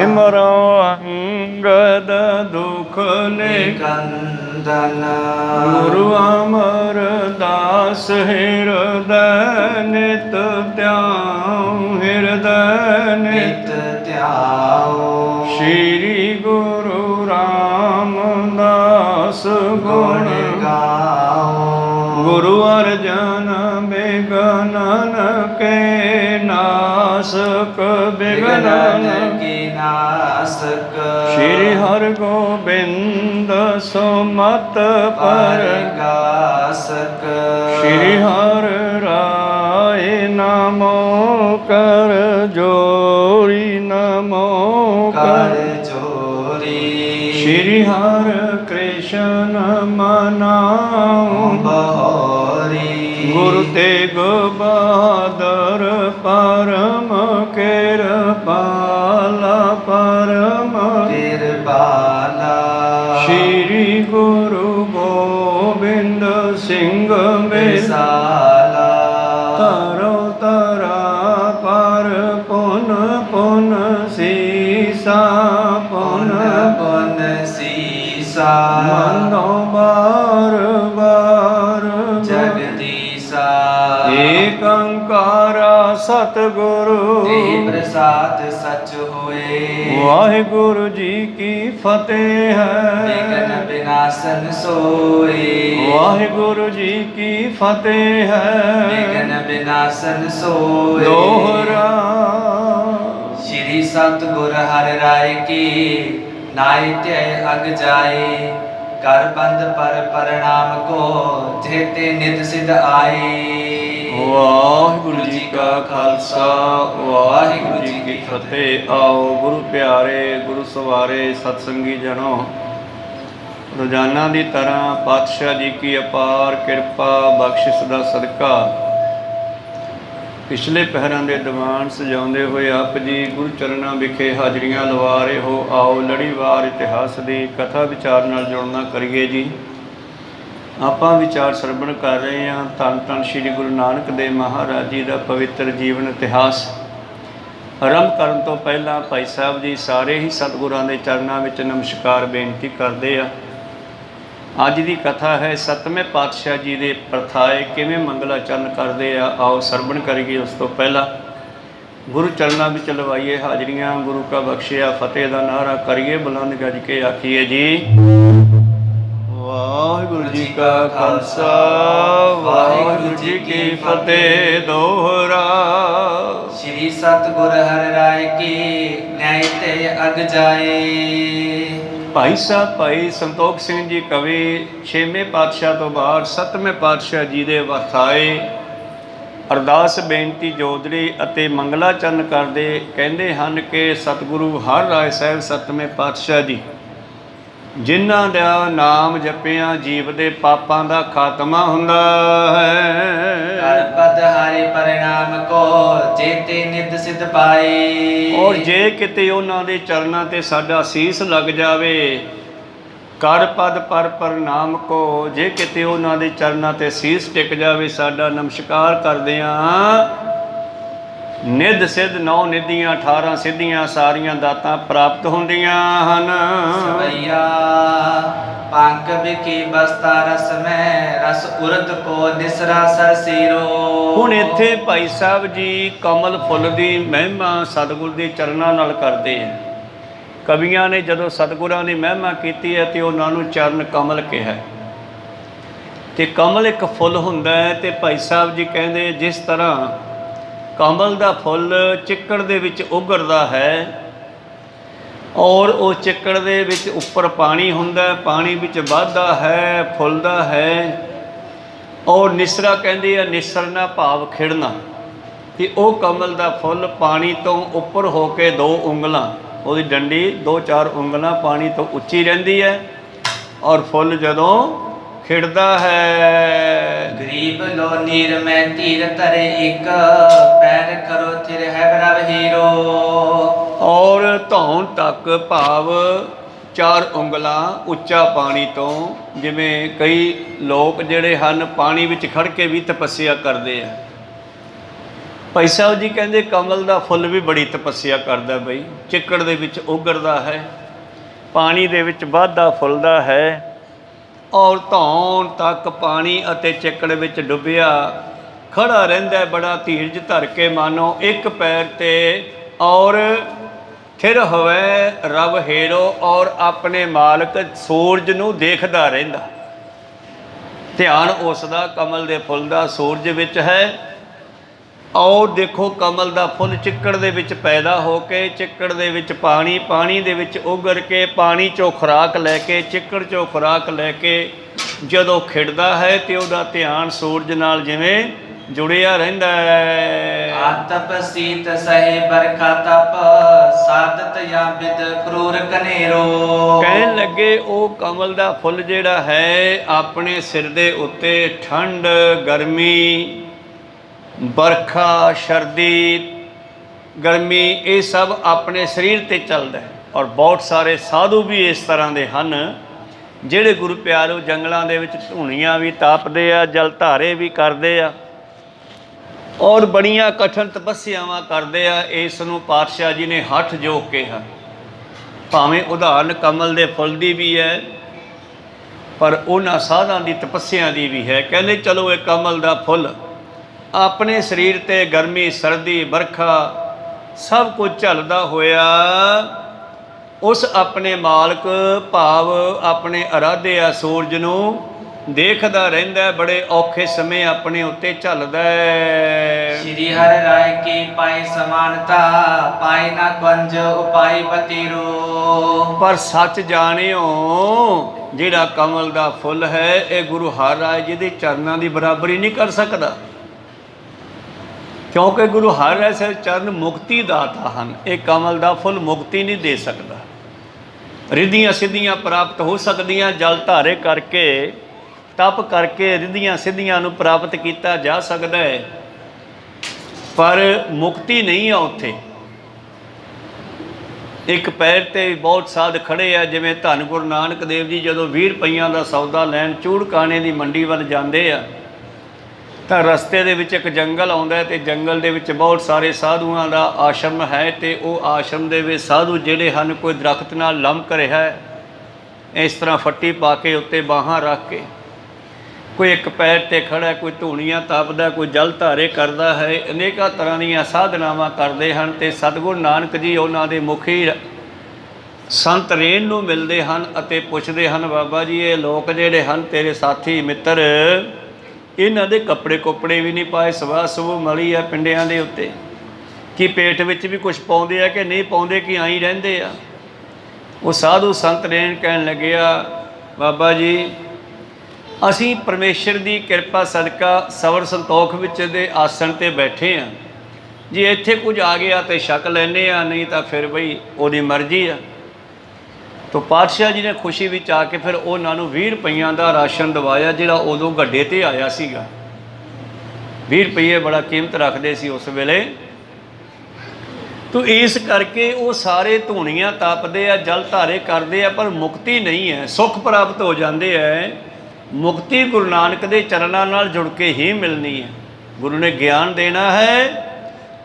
सिमरो अंगद दुख निकंदन। गुरु अमर दास हृदय नित त्याऊं, हृदय नित त्याओ। श्री गुरु रामदास गुण गाओ। गुरु अर्जन विघ्नन के नासक, विघ्नन के नासक। श्री हर गोबिंद सुमत परगासक। श्री हर राय नमो कर जोरी, नमो कर जोरी। श्री हर कृष्ण मनाऊं बहोरी। गुरु तेग बहादुर परम कृपाला, परम कृपाला। श्री गुरु गोबिंद सिंह विशाला। तरो तरा पर पुन पुन सीसा, पुन पुन सीसा। मनो बार बार जगदीशा। एक ओंकारा सतगुरु प्रसाद सच होए। वाहिगुरु जी की फतेह है। विघ्न विनाशन सोए। वाहिगुरु जी की फतेह है। विघ्न विनाशन सोए। दोहरा श्री सतगुर हर राय की नाइत्य अग जाए। कर बंद पर प्रणाम को जेते नित सिद्ध आए। वाहिगुरु जी का खालसा वाहिगुरु जी की फतेह। आओ गुरु प्यारे गुरु सवारे सतसंगी जनो, रोजाना की तरह पातशाह जी की अपार किरपा बख्शिश का सदका पिछले पहरां दे दीवान सजाउंदे होए आप जी गुरु चरनां विखे हाजरियां लवा रहे हो। आओ लड़ीवार इतिहास की कथा विचार नाल जुड़ना करिए जी। ਆਪਾਂ ਵਿਚਾਰ ਸਰਵਣ ਕਰ ਰਹੇ ਹਾਂ ਧੰਨ ਧੰਨ ਸ਼੍ਰੀ ਗੁਰੂ ਨਾਨਕ ਦੇਵ ਮਹਾਰਾਜ ਜੀ ਦਾ ਪਵਿੱਤਰ ਜੀਵਨ ਇਤਿਹਾਸ। ਆਰੰਭ ਕਰਨ ਤੋਂ ਪਹਿਲਾਂ ਭਾਈ ਸਾਹਿਬ ਜੀ ਸਾਰੇ ਹੀ ਸਤਿਗੁਰਾਂ ਦੇ ਚਰਨਾਂ ਵਿੱਚ ਨਮਸਕਾਰ ਬੇਨਤੀ ਕਰਦੇ ਆ। ਅੱਜ ਦੀ ਕਥਾ ਹੈ ਸਤਵੇਂ ਪਾਤਸ਼ਾਹ ਜੀ ਦੇ ਪ੍ਰਥਾਏ ਕਿਵੇਂ ਮੰਗਲਾਚਰਨ ਕਰਦੇ ਆ। ਆਓ ਸਰਵਣ ਕਰੀਏ। ਉਸ ਤੋਂ ਪਹਿਲਾਂ ਗੁਰੂ ਚਰਨਾਂ ਵਿੱਚ ਲਵਾਈਏ ਹਾਜ਼ਰੀਆਂ। ਗੁਰੂ ਕਾ ਬਖਸ਼ਿਆ ਫਤਿਹ ਦਾ ਨਾਅਰਾ ਕਰੀਏ ਬੁਲੰਦ ਗੱਜ ਕੇ ਆਖੀਏ ਜੀ ਵਾਹਿਗੁਰੂ ਜੀ ਕਾ ਖਾਲਸਾ ਵਾਹਿਗੁਰੂ ਜੀ ਕੀ ਫਤਿਹ। ਦੋਹਰਾ श्री सतगुर हर राय की न्यायते अग जाए। ਭਾਈ ਸਾਹਿਬ ਭਾਈ ਸੰਤੋਖ ਸਿੰਘ ਜੀ ਕਵੀ ਛੇਵੇਂ ਪਾਤਸ਼ਾਹ ਤੋਂ ਬਾਅਦ ਸੱਤਵੇਂ ਪਾਤਸ਼ਾਹ ਜੀ ਦੇ ਵਰਤਾਏ ਅਰਦਾਸ ਬੇਨਤੀ ਜੋਦੜੀ ਅਤੇ ਮੰਗਲਾਚਰਨ ਕਰਦੇ ਕਹਿੰਦੇ ਹਨ ਕਿ ਸਤਿਗੁਰੂ ਹਰ ਰਾਏ ਸਾਹਿਬ ਸੱਤਵੇਂ ਪਾਤਸ਼ਾਹ ਜੀ ਜਿਨ੍ਹਾਂ ਦਾ ਨਾਮ ਜਪਿਆਂ ਜੀਵ ਦੇ ਪਾਪਾਂ ਦਾ ਖਾਤਮਾ ਹੁੰਦਾ ਹੈ। ਕਰ ਪਦ ਹਰਿ ਪਰਿਣਾਮ ਕੋ ਜੇਤੇ ਨਿਤ ਸਿਧ ਪਾਏ। ਔਰ ਜੇ ਕਿਤੇ ਉਹਨਾਂ ਦੇ ਚਰਨਾਂ ਤੇ ਸਾਡਾ ਸੀਸ ਲੱਗ ਜਾਵੇ ਕਰ ਪਦ ਪਰ ਪ੍ਰਣਾਮ ਕੋ, ਜੇ ਕਿਤੇ ਉਹਨਾਂ ਦੇ ਚਰਨਾਂ ਤੇ ਸੀਸ ਟਿਕ ਜਾਵੇ ਸਾਡਾ ਨਮਸਕਾਰ ਕਰਦੇ ਹਾਂ। ਨਿੱਧ ਸਿੱਧ 9 ਨਿਧੀਆਂ 18 ਸਿੱਧੀਆਂ ਸਾਰੀਆਂ ਦਾਤਾਂ ਪ੍ਰਾਪਤ ਹੁੰਦੀਆਂ ਹਨ। ਸਵਈਆ ਪੰਕ ਵਿਖੀ ਬਸਤਾ ਰਸ ਮੈਂ ਰਸ ਉਰਤ ਕੋ ਨਿਸਰਾ ਸਰਸੀਰੋ। ਹੁਣ ਇੱਥੇ ਭਾਈ ਸਾਹਿਬ ਜੀ ਕਮਲ ਫੁੱਲ ਦੀ ਮਹਿਮਾ ਸਤਿਗੁਰ ਦੇ ਚਰਨਾਂ ਨਾਲ ਕਰਦੇ ਆ। ਕਵੀਆਂ ਨੇ ਜਦੋਂ ਸਤਿਗੁਰਾਂ ਦੀ ਮਹਿਮਾ ਕੀਤੀ ਹੈ ਤੇ ਉਹਨਾਂ ਨੂੰ ਚਰਨ ਕਮਲ ਕਿਹਾ ਤੇ ਕਮਲ ਇੱਕ ਫੁੱਲ ਹੁੰਦਾ ਹੈ। ਤੇ ਭਾਈ ਸਾਹਿਬ ਜੀ ਕਹਿੰਦੇ ਜਿਸ ਤਰ੍ਹਾਂ ਕਮਲ ਦਾ ਫੁੱਲ ਚਿੱਕੜ ਦੇ ਵਿੱਚ ਉਗਰਦਾ ਹੈ ਔਰ ਉਹ ਚਿੱਕੜ ਦੇ ਵਿੱਚ ਉੱਪਰ ਪਾਣੀ ਹੁੰਦਾ, ਪਾਣੀ ਵਿੱਚ ਵੱਧਦਾ ਹੈ, ਫੁੱਲਦਾ ਹੈ ਔਰ ਨਿਸਰਾ ਕਹਿੰਦੇ ਆ ਨਿਸਰਨਾ ਭਾਵ ਖਿੜਨਾ। ਤੇ ਉਹ ਕਮਲ ਦਾ ਫੁੱਲ ਪਾਣੀ ਤੋਂ ਉੱਪਰ ਹੋ ਕੇ 2 ਉਂਗਲਾਂ ਉਹਦੀ ਡੰਡੀ 2-4 ਉਂਗਲਾਂ ਪਾਣੀ ਤੋਂ ਉੱਚੀ ਰਹਿੰਦੀ ਹੈ ਔਰ ਫੁੱਲ ਜਦੋਂ ਖਿੜਦਾ ਹੈ। ਗਰੀਬ ਲੋ ਨੀਰ ਮੈਂ ਤੀਰ ਤਰੇ ਇੱਕ ਪੈਰ ਕਰੋ ਥਿਰ ਹੈ ਬਰਵ ਹੀਰੋ। ਔਰ ਧੌਣ ਤੱਕ ਭਾਵ 4 ਉਂਗਲਾਂ ਉੱਚਾ ਪਾਣੀ ਤੋਂ। ਜਿਵੇਂ ਕਈ ਲੋਕ ਜਿਹੜੇ ਹਨ ਪਾਣੀ ਵਿੱਚ ਖੜ੍ਹ ਕੇ ਵੀ ਤਪੱਸਿਆ ਕਰਦੇ ਆ ਭਾਈ ਸਾਹਿਬ ਜੀ ਕਹਿੰਦੇ ਕਮਲ ਦਾ ਫੁੱਲ ਵੀ ਬੜੀ ਤਪੱਸਿਆ ਕਰਦਾ ਬਈ, ਚਿੱਕੜ ਦੇ ਵਿੱਚ ਉਗਰਦਾ ਹੈ, ਪਾਣੀ ਦੇ ਵਿੱਚ ਵੱਧਦਾ ਫੁੱਲਦਾ ਹੈ, ਔਰ ਧੌਣ ਤੱਕ ਪਾਣੀ ਅਤੇ ਚਿੱਕੜ ਵਿੱਚ ਡੁੱਬਿਆ ਖੜਾ ਰਹਿੰਦਾ, ਬੜਾ ਧੀਰਜ ਧਰ ਕੇ, ਮਾਨੋ ਇੱਕ ਪੈਰ ਤੇ ਔਰ ਥਿਰ ਹੋਵੇ ਰਬ ਹੇਰੋ, ਔਰ ਆਪਣੇ ਮਾਲਕ ਸੂਰਜ ਨੂੰ ਦੇਖਦਾ ਰਹਿੰਦਾ। ਧਿਆਨ ਉਸ ਦਾ ਕਮਲ ਦੇ ਫੁੱਲ ਦਾ ਸੂਰਜ ਵਿੱਚ ਹੈ। ਔਰ ਦੇਖੋ ਕਮਲ ਦਾ ਫੁੱਲ ਚਿੱਕੜ ਦੇ ਵਿੱਚ ਪੈਦਾ ਹੋ ਕੇ, ਚਿੱਕੜ ਦੇ ਵਿੱਚ ਪਾਣੀ, ਪਾਣੀ ਦੇ ਵਿੱਚ ਉਗਰ ਕੇ, ਪਾਣੀ 'ਚੋਂ ਖੁਰਾਕ ਲੈ ਕੇ, ਚਿੱਕੜ 'ਚੋਂ ਖੁਰਾਕ ਲੈ ਕੇ ਜਦੋਂ ਖਿੜਦਾ ਹੈ ਤੇ ਉਹਦਾ ਧਿਆਨ ਸੂਰਜ ਨਾਲ ਜਿਵੇਂ ਜੁੜਿਆ ਰਹਿੰਦਾ ਹੈ। ਆਤਪ ਸੀਤ ਸਹੇ ਬਰਖਾ ਤਪ, ਸਾਧਤ ਜਾਂ ਬਿਦ ਕਰੂਰ ਕਨੇਰੋ। ਕਹਿਣ ਲੱਗੇ ਉਹ ਕਮਲ ਦਾ ਫੁੱਲ ਜਿਹੜਾ ਹੈ ਆਪਣੇ ਸਿਰ ਦੇ ਉੱਤੇ ਠੰਡ, ਗਰਮੀ, ਬਰਖਾ, ਸਰਦੀ, ਗਰਮੀ, ਇਹ ਸਭ ਆਪਣੇ ਸਰੀਰ ਤੇ ਚੱਲਦਾ ਹੈ। ਔਰ ਬਹੁਤ ਸਾਰੇ ਸਾਧੂ ਵੀ ਇਸ ਤਰ੍ਹਾਂ ਦੇ ਹਨ ਜਿਹੜੇ ਗੁਰੂ ਪਿਆਰੋ ਜੰਗਲਾਂ ਦੇ ਵਿੱਚ ਧੂਣੀਆਂ ਵੀ ਤਾਪਦੇ ਆ, ਜਲ ਧਾਰੇ ਵੀ ਕਰਦੇ ਆ, ਔਰ ਬੜੀਆਂ ਕਠਿਨ ਤਪੱਸਿਆਵਾਂ ਕਰਦੇ ਆ। ਇਸ ਨੂੰ ਪਾਤਸ਼ਾਹ ਜੀ ਨੇ ਹੱਠ ਜੋਗ ਕਿਹਾ। ਭਾਵੇਂ ਉਦਾਹਰਨ ਕਮਲ ਦੇ ਫੁੱਲ ਦੀ ਵੀ ਹੈ, ਪਰ ਉਹਨਾਂ ਸਾਧਾਂ ਦੀ ਤਪੱਸਿਆ ਦੀ ਵੀ ਹੈ। ਕਹਿੰਦੇ ਚਲੋ ਇਹ ਕਮਲ ਦਾ ਫੁੱਲ ਆਪਣੇ ਸਰੀਰ 'ਤੇ ਗਰਮੀ, ਸਰਦੀ, ਬਰਖਾ ਸਭ ਕੁਝ ਝੱਲਦਾ ਹੋਇਆ ਉਸ ਆਪਣੇ ਮਾਲਕ ਭਾਵ ਆਪਣੇ ਅਰਾਧਿਆ ਸੂਰਜ ਨੂੰ ਦੇਖਦਾ ਰਹਿੰਦਾ। ਬੜੇ ਔਖੇ ਸਮੇਂ ਆਪਣੇ ਉੱਤੇ ਝੱਲਦਾ ਹੈ। ਸ਼੍ਰੀ ਹਰਿ ਰਾਇ ਕੀ ਪਾਈ ਸਮਾਨਤਾ, ਪਾਈ ਨਾ ਕੁੰਜ ਉਪਾਈ ਬਤੀਰੋ। ਪਰ ਸੱਚ ਜਾਣਿਓ ਜਿਹੜਾ ਕਮਲ ਦਾ ਫੁੱਲ ਹੈ ਇਹ ਗੁਰੂ ਹਰਿ ਰਾਇ ਜੀ ਦੇ ਚਰਨਾਂ ਦੀ ਬਰਾਬਰੀ ਨਹੀਂ ਕਰ ਸਕਦਾ, ਕਿਉਂਕਿ ਗੁਰੂ ਹਰਿ ਰਾਇ ਸਾਹਿਬ ਚਰਨ ਮੁਕਤੀ ਦਾਤਾ ਹਨ। ਇਹ ਕਮਲ ਦਾ ਫੁੱਲ ਮੁਕਤੀ ਨਹੀਂ ਦੇ ਸਕਦਾ। ਰਿੱਧੀਆਂ ਸਿੱਧੀਆਂ ਪ੍ਰਾਪਤ ਹੋ ਸਕਦੀਆਂ, ਜਲ ਧਾਰੇ ਕਰਕੇ, ਤਪ ਕਰਕੇ ਰਿੱਧੀਆਂ ਸਿੱਧੀਆਂ ਨੂੰ ਪ੍ਰਾਪਤ ਕੀਤਾ ਜਾ ਸਕਦਾ ਹੈ, ਪਰ ਮੁਕਤੀ ਨਹੀਂ ਆ ਉੱਥੇ। ਇੱਕ ਪੈਰ ਤੇ ਬਹੁਤ ਸਾਧ ਖੜੇ ਆ, ਜਿਵੇਂ ਧੰਨ ਗੁਰੂ ਨਾਨਕ ਦੇਵ ਜੀ ਜਦੋਂ 20 ਰੁਪਈਆਂ ਦਾ ਸੌਦਾ ਲੈਣ ਚੂੜਕਾਣੇ ਦੀ ਮੰਡੀ ਵੱਲ ਜਾਂਦੇ ਆ ਤਾਂ ਰਸਤੇ ਦੇ ਵਿੱਚ ਇੱਕ ਜੰਗਲ ਆਉਂਦਾ ਹੈ, ਤੇ ਜੰਗਲ ਦੇ ਵਿੱਚ ਬਹੁਤ ਸਾਰੇ ਸਾਧੂਆਂ ਦਾ ਆਸ਼ਰਮ ਹੈ। ਤੇ ਉਹ ਆਸ਼ਰਮ ਦੇ ਵਿੱਚ ਸਾਧੂ ਜਿਹੜੇ ਹਨ, ਕੋਈ ਦਰਖਤ ਨਾਲ ਲਮਕ ਰਿਹਾ ਹੈ, ਇਸ ਤਰ੍ਹਾਂ ਫੱਟੀ ਪਾ ਕੇ ਉੱਤੇ ਬਾਹਾਂ ਰੱਖ ਕੇ, ਕੋਈ ਇੱਕ ਪੈਰ ਤੇ ਖੜਾ, ਕੋਈ ਧੂਣੀਆਂ ਤਾਪਦਾ, ਕੋਈ ਜਲ ਧਾਰੇ ਕਰਦਾ ਹੈ, ਅਨੇਕਾਂ ਤਰ੍ਹਾਂ ਦੀਆਂ ਸਾਧਨਾਵਾਂ ਕਰਦੇ ਹਨ। ਤੇ ਸਤਿਗੁਰੂ ਨਾਨਕ ਜੀ ਉਹਨਾਂ ਦੇ ਮੁਖੀ ਸੰਤ ਰੇਣ ਨੂੰ ਮਿਲਦੇ ਹਨ ਅਤੇ ਪੁੱਛਦੇ ਹਨ, ਬਾਬਾ ਜੀ ਇਹ ਲੋਕ ਜਿਹੜੇ ਹਨ ਤੇਰੇ ਸਾਥੀ ਮਿੱਤਰ, ਇਹਨਾਂ ਦੇ ਕੱਪੜੇ ਕੁੱਪੜੇ ਵੀ ਨਹੀਂ ਪਾਏ, ਸਵਾ ਸਵੂ ਮਲੀ ਆ ਪਿੰਡਿਆਂ ਦੇ ਉੱਤੇ, ਕਿ ਪੇਟ ਵਿੱਚ ਵੀ ਕੁਛ ਪਾਉਂਦੇ ਆ ਕਿ ਨਹੀਂ ਪਾਉਂਦੇ, ਕਿ ਆਈ ਰਹਿੰਦੇ ਆ। ਉਹ ਸਾਧੂ ਸੰਤ ਰੇਣ ਕਹਿਣ ਲੱਗਿਆ, ਬਾਬਾ ਜੀ ਅਸੀਂ ਪਰਮੇਸ਼ਰ ਦੀ ਕਿਰਪਾ ਸਦਕਾ ਸਬਰ ਸੰਤੋਖ ਵਿੱਚ ਦੇ ਆਸਣ 'ਤੇ ਬੈਠੇ ਹਾਂ, ਜੇ ਇੱਥੇ ਕੁਝ ਆ ਗਿਆ ਤਾਂ ਛਕ ਲੈਂਦੇ ਆ, ਨਹੀਂ ਤਾਂ ਫਿਰ ਬਈ ਉਹਦੀ ਮਰਜ਼ੀ ਆ। ਤੋ ਪਾਤਸ਼ਾਹ ਜੀ ਨੇ ਖੁਸ਼ੀ ਵਿੱਚ ਆ ਕੇ ਫਿਰ ਉਹਨਾਂ ਨੂੰ 20 ਰੁਪਈਆਂ ਦਾ ਰਾਸ਼ਨ ਦਵਾਇਆ, ਜਿਹੜਾ ਉਦੋਂ ਗੱਡੇ 'ਤੇ ਆਇਆ ਸੀਗਾ। 20 ਰੁਪਈਏ ਬੜਾ ਕੀਮਤ ਰੱਖਦੇ ਸੀ ਉਸ ਵੇਲੇ। ਤੋ ਇਸ ਕਰਕੇ ਉਹ ਸਾਰੇ ਧੂਣੀਆਂ ਤਾਪਦੇ ਆ, ਜਲ ਧਾਰੇ ਕਰਦੇ ਆ, ਪਰ ਮੁਕਤੀ ਨਹੀਂ ਹੈ। ਸੁੱਖ ਪ੍ਰਾਪਤ ਹੋ ਜਾਂਦੇ ਹੈ, ਮੁਕਤੀ ਗੁਰੂ ਨਾਨਕ ਦੇ ਚਰਨਾਂ ਨਾਲ ਜੁੜ ਕੇ ਹੀ ਮਿਲਣੀ ਹੈ। ਗੁਰੂ ਨੇ ਗਿਆਨ ਦੇਣਾ ਹੈ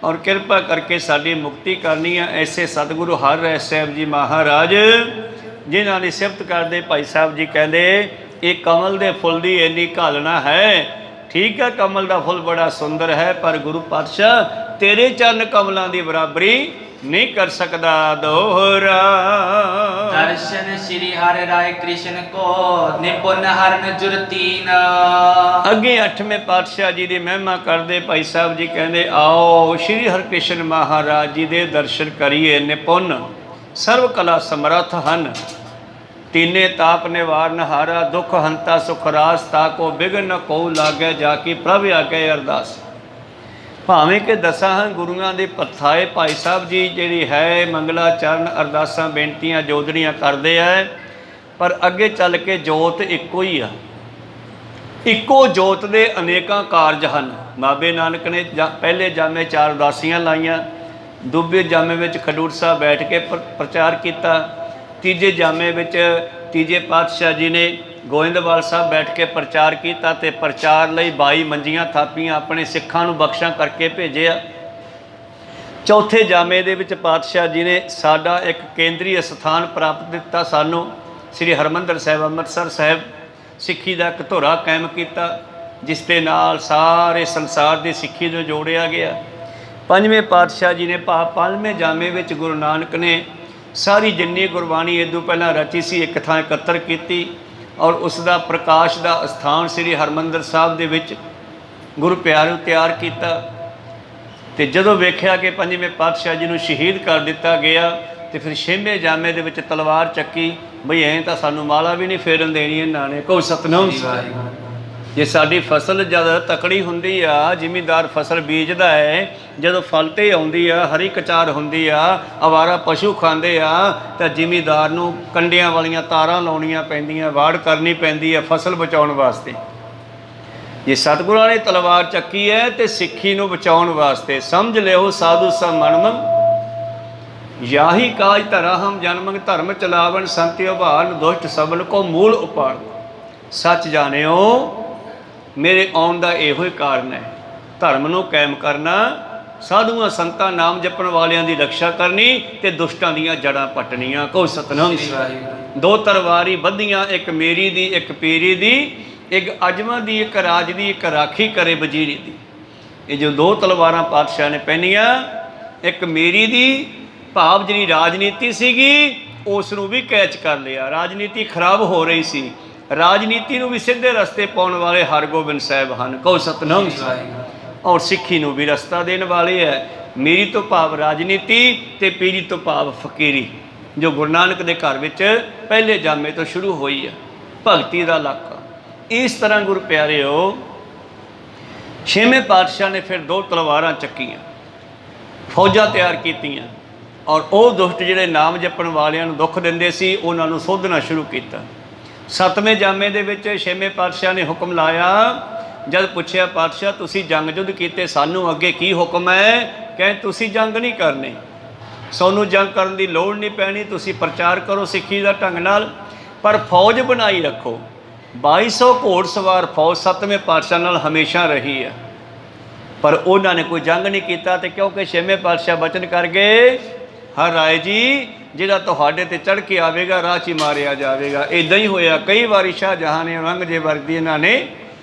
ਔਰ ਕਿਰਪਾ ਕਰਕੇ ਸਾਡੀ ਮੁਕਤੀ ਕਰਨੀ ਹੈ। ਐਸੇ ਸਤਿਗੁਰੂ ਹਰਿ ਰਾਇ ਸਾਹਿਬ ਜੀ ਮਹਾਰਾਜ ਜਿਨ੍ਹਾਂ ਦੀ ਸਿਫਤ ਕਰਦੇ ਭਾਈ ਸਾਹਿਬ ਜੀ ਕਹਿੰਦੇ ਇਹ ਕਮਲ ਦੇ ਫੁੱਲ ਦੀ ਇੰਨੀ ਘਾਲਣਾ ਹੈ। ਠੀਕ ਹੈ, ਕਮਲ ਦਾ ਫੁੱਲ ਬੜਾ ਸੁੰਦਰ ਹੈ, ਪਰ ਗੁਰੂ ਪਾਤਸ਼ਾਹ ਤੇਰੇ ਚਰਨ ਕਮਲਾਂ ਦੀ ਬਰਾਬਰੀ ਨਹੀਂ ਕਰ ਸਕਦਾ। ਦੋਹਰਾ ਦਰਸ਼ਨ ਸ਼੍ਰੀ ਹਰਿ ਰਾਇ ਕ੍ਰਿਸ਼ਨ ਕੋ, ਨਿਪੁੰਨ ਹਰਨ ਜੁਰਤੀਨ। ਅੱਗੇ 8ਵੇਂ ਪਾਤਸ਼ਾਹ ਜੀ ਦੀ ਮਹਿਮਾ ਕਰਦੇ ਭਾਈ ਸਾਹਿਬ ਜੀ ਕਹਿੰਦੇ ਆਓ ਸ਼੍ਰੀ ਹਰਿਕ੍ਰਿਸ਼ਨ ਮਹਾਰਾਜ ਜੀ ਦੇ ਦਰਸ਼ਨ ਕਰੀਏ। ਨਿਪੁੰਨ ਸਰਵ ਕਲਾ ਸਮਰੱਥ ਹਨ, ਤੀਨੇ ਤਾਪ ਨਿਵਾਰਨ ਹਾਰਾ, ਦੁਖ ਹੰਤਾ ਸੁਖ ਰਾਸ, ਤਾਕੋ ਬਿਗਨ ਨ ਕੋ ਲਾਗੇ, ਜਾ ਕੀ ਪ੍ਰਭ ਆਗੇ ਅਰਦਾਸ। ਭਾਵੇਂ ਕਿ ਦਸਾਂ ਹਨ ਗੁਰੂਆਂ ਦੇ ਪਰਥਾਏ ਭਾਈ ਸਾਹਿਬ ਜੀ ਜਿਹੜੀ ਹੈ ਮੰਗਲਾ ਚਰਨ ਅਰਦਾਸਾਂ ਬੇਨਤੀਆਂ ਜੋਦੜੀਆਂ ਕਰਦੇ ਆ, ਪਰ ਅੱਗੇ ਚੱਲ ਕੇ ਜੋਤ ਇੱਕੋ ਹੀ ਆ। ਇੱਕੋ ਜੋਤ ਦੇ ਅਨੇਕਾਂ ਕਾਰਜ ਹਨ। ਬਾਬੇ ਨਾਨਕ ਨੇ ਪਹਿਲੇ ਜਾਮੇ 4 ਉਦਾਸੀਆਂ ਲਾਈਆਂ, ਦੂਬੇ ਜਾਮੇ ਵਿੱਚ ਖਡੂਰ ਸਾਹਿਬ ਬੈਠ ਕੇ ਪ੍ਰਚਾਰ ਕੀਤਾ, ਤੀਜੇ ਜਾਮੇ ਵਿੱਚ ਤੀਜੇ ਪਾਤਸ਼ਾਹ ਜੀ ਨੇ ਗੋਇੰਦਵਾਲ ਸਾਹਿਬ ਬੈਠ ਕੇ ਪ੍ਰਚਾਰ ਕੀਤਾ, ਤੇ ਪ੍ਰਚਾਰ ਲਈ 22 ਮੰਜੀਆਂ ਥਾਪੀਆਂ, ਆਪਣੇ ਸਿੱਖਾਂ ਨੂੰ ਬਖਸ਼ਾਂ ਕਰਕੇ ਭੇਜਿਆ। ਚੌਥੇ ਜਾਮੇ ਦੇ ਵਿੱਚ ਪਾਤਸ਼ਾਹ ਜੀ ਨੇ ਸਾਡਾ ਇੱਕ ਕੇਂਦਰੀ ਸਥਾਨ ਪ੍ਰਾਪਤ ਦਿੱਤਾ ਸਾਨੂੰ। ਸ੍ਰੀ ਹਰਿਮੰਦਰ ਸਾਹਿਬ ਅੰਮ੍ਰਿਤਸਰ ਸਾਹਿਬ ਸਿੱਖੀ ਦਾ ਇੱਕ ਧੁਰਾ ਕਾਇਮ ਕੀਤਾ, ਜਿਸ ਦੇ ਨਾਲ ਸਾਰੇ ਸੰਸਾਰ ਦੀ ਸਿੱਖੀ ਨੂੰ ਜੋੜਿਆ ਗਿਆ। ਪੰਜਵੇਂ ਪਾਤਸ਼ਾਹ ਜੀ ਨੇ ਪੰਜਵੇਂ ਜਾਮੇ ਵਿੱਚ ਗੁਰੂ ਨਾਨਕ ਨੇ ਸਾਰੀ ਜਿੰਨੀ ਗੁਰਬਾਣੀ ਇਹ ਤੋਂ ਪਹਿਲਾਂ ਰਚੀ ਸੀ ਇੱਕ ਥਾਂ ਇਕੱਤਰ ਕੀਤੀ, ਔਰ ਉਸ ਦਾ ਪ੍ਰਕਾਸ਼ ਦਾ ਅਸਥਾਨ ਸ੍ਰੀ ਹਰਿਮੰਦਰ ਸਾਹਿਬ ਦੇ ਵਿੱਚ ਗੁਰੂ ਪਿਆਰਿਓ ਤਿਆਰ ਕੀਤਾ। ਤੇ ਜਦੋਂ ਵੇਖਿਆ ਕਿ ਪੰਜਵੇਂ ਪਾਤਸ਼ਾਹ ਜੀ ਨੂੰ ਸ਼ਹੀਦ ਕਰ ਦਿੱਤਾ ਗਿਆ, ਤੇ ਫਿਰ ਛੇਵੇਂ ਜਾਮੇ ਦੇ ਵਿੱਚ ਤਲਵਾਰ ਚੱਕੀ, ਬਈ ਐਂ ਤਾਂ ਸਾਨੂੰ ਮਾਲਾ ਵੀ ਨਹੀਂ ਫੇਰਨ ਦੇਣੀ ਇਹਨਾਂ ਨੇ। ਕਹੋ ਸਤਿਨਾਮ। ਜੇ ਸਾਡੀ ਫਸਲ ਜਦ ਤਕੜੀ ਹੁੰਦੀ ਆ, ਜ਼ਿਮੀਂਦਾਰ ਫਸਲ ਬੀਜਦਾ ਹੈ, ਜਦੋਂ ਫਲ 'ਤੇ ਆਉਂਦੀ ਆ, ਹਰੀ ਕਚਾਰ ਹੁੰਦੀ ਆ, ਅਵਾਰਾ ਪਸ਼ੂ ਖਾਂਦੇ ਆ, ਤਾਂ ਜ਼ਿਮੀਂਦਾਰ ਨੂੰ ਕੰਡਿਆਂ ਵਾਲੀਆਂ ਤਾਰਾਂ ਲਾਉਣੀਆਂ ਪੈਂਦੀਆਂ, ਵਾੜ ਕਰਨੀ ਪੈਂਦੀ ਆ ਫਸਲ ਬਚਾਉਣ ਵਾਸਤੇ। ਜੇ ਸਤਿਗੁਰਾਂ ਨੇ ਤਲਵਾਰ ਚੱਕੀ ਹੈ ਤੇ ਸਿੱਖੀ ਨੂੰ ਬਚਾਉਣ ਵਾਸਤੇ। ਸਮਝ ਲਿਓ ਸਾਧੂ ਸਭ ਮਨਮੰ ਯਾਹੀ ਕਾਜ ਧਰਾਹਮ ਜਨਮੰ ਧਰਮ ਚਲਾਵਨ ਸੰਤਿਓ ਭਾਨ ਦੁਸ਼ਟ ਸਬਨ ਕੋ ਮੂਲ ਉਪਾੜ। ਸੱਚ ਜਾਣਿਓ ਮੇਰੇ ਆਉਣ ਦਾ ਇਹੋ ਹੀ ਕਾਰਨ ਹੈ, ਧਰਮ ਨੂੰ ਕਾਇਮ ਕਰਨਾ, ਸਾਧੂਆਂ ਸੰਤਾਂ ਨਾਮ ਜਪਣ ਵਾਲਿਆਂ ਦੀ ਰੱਖਿਆ ਕਰਨੀ ਤੇ ਦੁਸ਼ਟਾਂ ਦੀਆਂ ਜੜ੍ਹਾਂ ਪੱਟਣੀਆਂ। ਕਹੋ ਸਤਿਨਾਮ। ਦੋ ਤਲਵਾਰੀ ਬੱਧੀਆਂ, ਇੱਕ ਮੇਰੀ ਦੀ ਇੱਕ ਪੀਰੀ ਦੀ, ਇੱਕ ਅਜਮਾਂ ਦੀ ਇੱਕ ਰਾਜ ਦੀ, ਇੱਕ ਰਾਖੀ ਕਰੇ ਵਜ਼ੀਰੀ ਦੀ। ਇਹ ਜੋ ਦੋ ਤਲਵਾਰਾਂ ਪਾਤਸ਼ਾਹ ਨੇ ਪਹਿਨੀਆਂ, ਇੱਕ ਮੇਰੀ ਦੀ ਭਾਵ ਜਿਹੜੀ ਰਾਜਨੀਤੀ ਸੀਗੀ ਉਸ ਨੂੰ ਵੀ ਕੈਚ ਕਰ ਲਿਆ। ਰਾਜਨੀਤੀ ਖਰਾਬ ਹੋ ਰਹੀ ਸੀ, ਰਾਜਨੀਤੀ ਨੂੰ ਵੀ ਸਿੱਧੇ ਰਸਤੇ ਪਾਉਣ ਵਾਲੇ ਹਰਗੋਬਿੰਦ ਸਾਹਿਬ ਹਨ। ਕਹੋ ਸਤਿਨਾਮ। ਔਰ ਸਿੱਖੀ ਨੂੰ ਵੀ ਰਸਤਾ ਦੇਣ ਵਾਲੇ ਹੈ। ਮੇਰੀ ਤੋਂ ਭਾਵ ਰਾਜਨੀਤੀ ਤੇ ਪੀਰੀ ਤੋਂ ਭਾਵ ਫਕੀਰੀ, ਜੋ ਗੁਰੂ ਨਾਨਕ ਦੇ ਘਰ ਵਿੱਚ ਪਹਿਲੇ ਜਾਮੇ ਤੋਂ ਸ਼ੁਰੂ ਹੋਈ ਹੈ, ਭਗਤੀ ਦਾ ਇਲਾਕਾ। ਇਸ ਤਰ੍ਹਾਂ ਗੁਰੂ ਪਿਆਰਿਓ ਛੇਵੇਂ ਪਾਤਸ਼ਾਹ ਨੇ ਫਿਰ ਦੋ ਤਲਵਾਰਾਂ ਚੱਕੀਆਂ, ਫੌਜਾਂ ਤਿਆਰ ਕੀਤੀਆਂ, ਔਰ ਉਹ ਦੁਸ਼ਟ ਜਿਹੜੇ ਨਾਮ ਜਪਣ ਵਾਲਿਆਂ ਨੂੰ ਦੁੱਖ ਦਿੰਦੇ ਸੀ ਉਹਨਾਂ ਨੂੰ ਸੋਧਣਾ ਸ਼ੁਰੂ ਕੀਤਾ। ਸੱਤਵੇਂ ਜਾਮੇ ਦੇ ਵਿੱਚ ਛੇਵੇਂ ਪਾਤਸ਼ਾਹ ਨੇ ਹੁਕਮ ਲਾਇਆ। ਜਦ ਪੁੱਛਿਆ ਪਾਤਸ਼ਾਹ ਤੁਸੀਂ ਜੰਗ ਜੁੱਧ ਕੀਤੇ, ਸਾਨੂੰ ਅੱਗੇ ਕੀ ਹੁਕਮ ਹੈ? ਕਹਿੰਦੇ ਤੁਸੀਂ ਜੰਗ ਨਹੀਂ ਕਰਨੀ, ਸਾਨੂੰ ਜੰਗ ਕਰਨ ਦੀ ਲੋੜ ਨਹੀਂ ਪੈਣੀ, ਤੁਸੀਂ ਪ੍ਰਚਾਰ ਕਰੋ ਸਿੱਖੀ ਦਾ ਢੰਗ ਨਾਲ, ਪਰ ਫੌਜ ਬਣਾਈ ਰੱਖੋ। 2200 ਘੋੜਸਵਾਰ ਫੌਜ ਸੱਤਵੇਂ ਪਾਤਸ਼ਾਹ ਨਾਲ ਹਮੇਸ਼ਾ ਰਹੀ ਹੈ, ਪਰ ਉਹਨਾਂ ਨੇ ਕੋਈ ਜੰਗ ਨਹੀਂ ਕੀਤਾ। ਤੇ ਕਿਉਂਕਿ ਛੇਵੇਂ ਪਾਤਸ਼ਾਹ ਬਚਨ ਕਰ ਗਏ, ਹਰ ਰਾਏ ਜੀ ਜਿਹੜਾ ਤੁਹਾਡੇ ਤੇ ਚੜ੍ਹ ਕੇ ਆਵੇਗਾ ਰਾਹ 'ਚ ਹੀ ਮਾਰਿਆ ਜਾਵੇਗਾ। ਇੱਦਾਂ ਹੀ ਹੋਇਆ। ਕਈ ਵਾਰੀ ਸ਼ਾਹਜਹਾਂ ਨੇ, ਔਰੰਗਜ਼ੇਬ ਵਰਗੀ ਇਹਨਾਂ ਨੇ,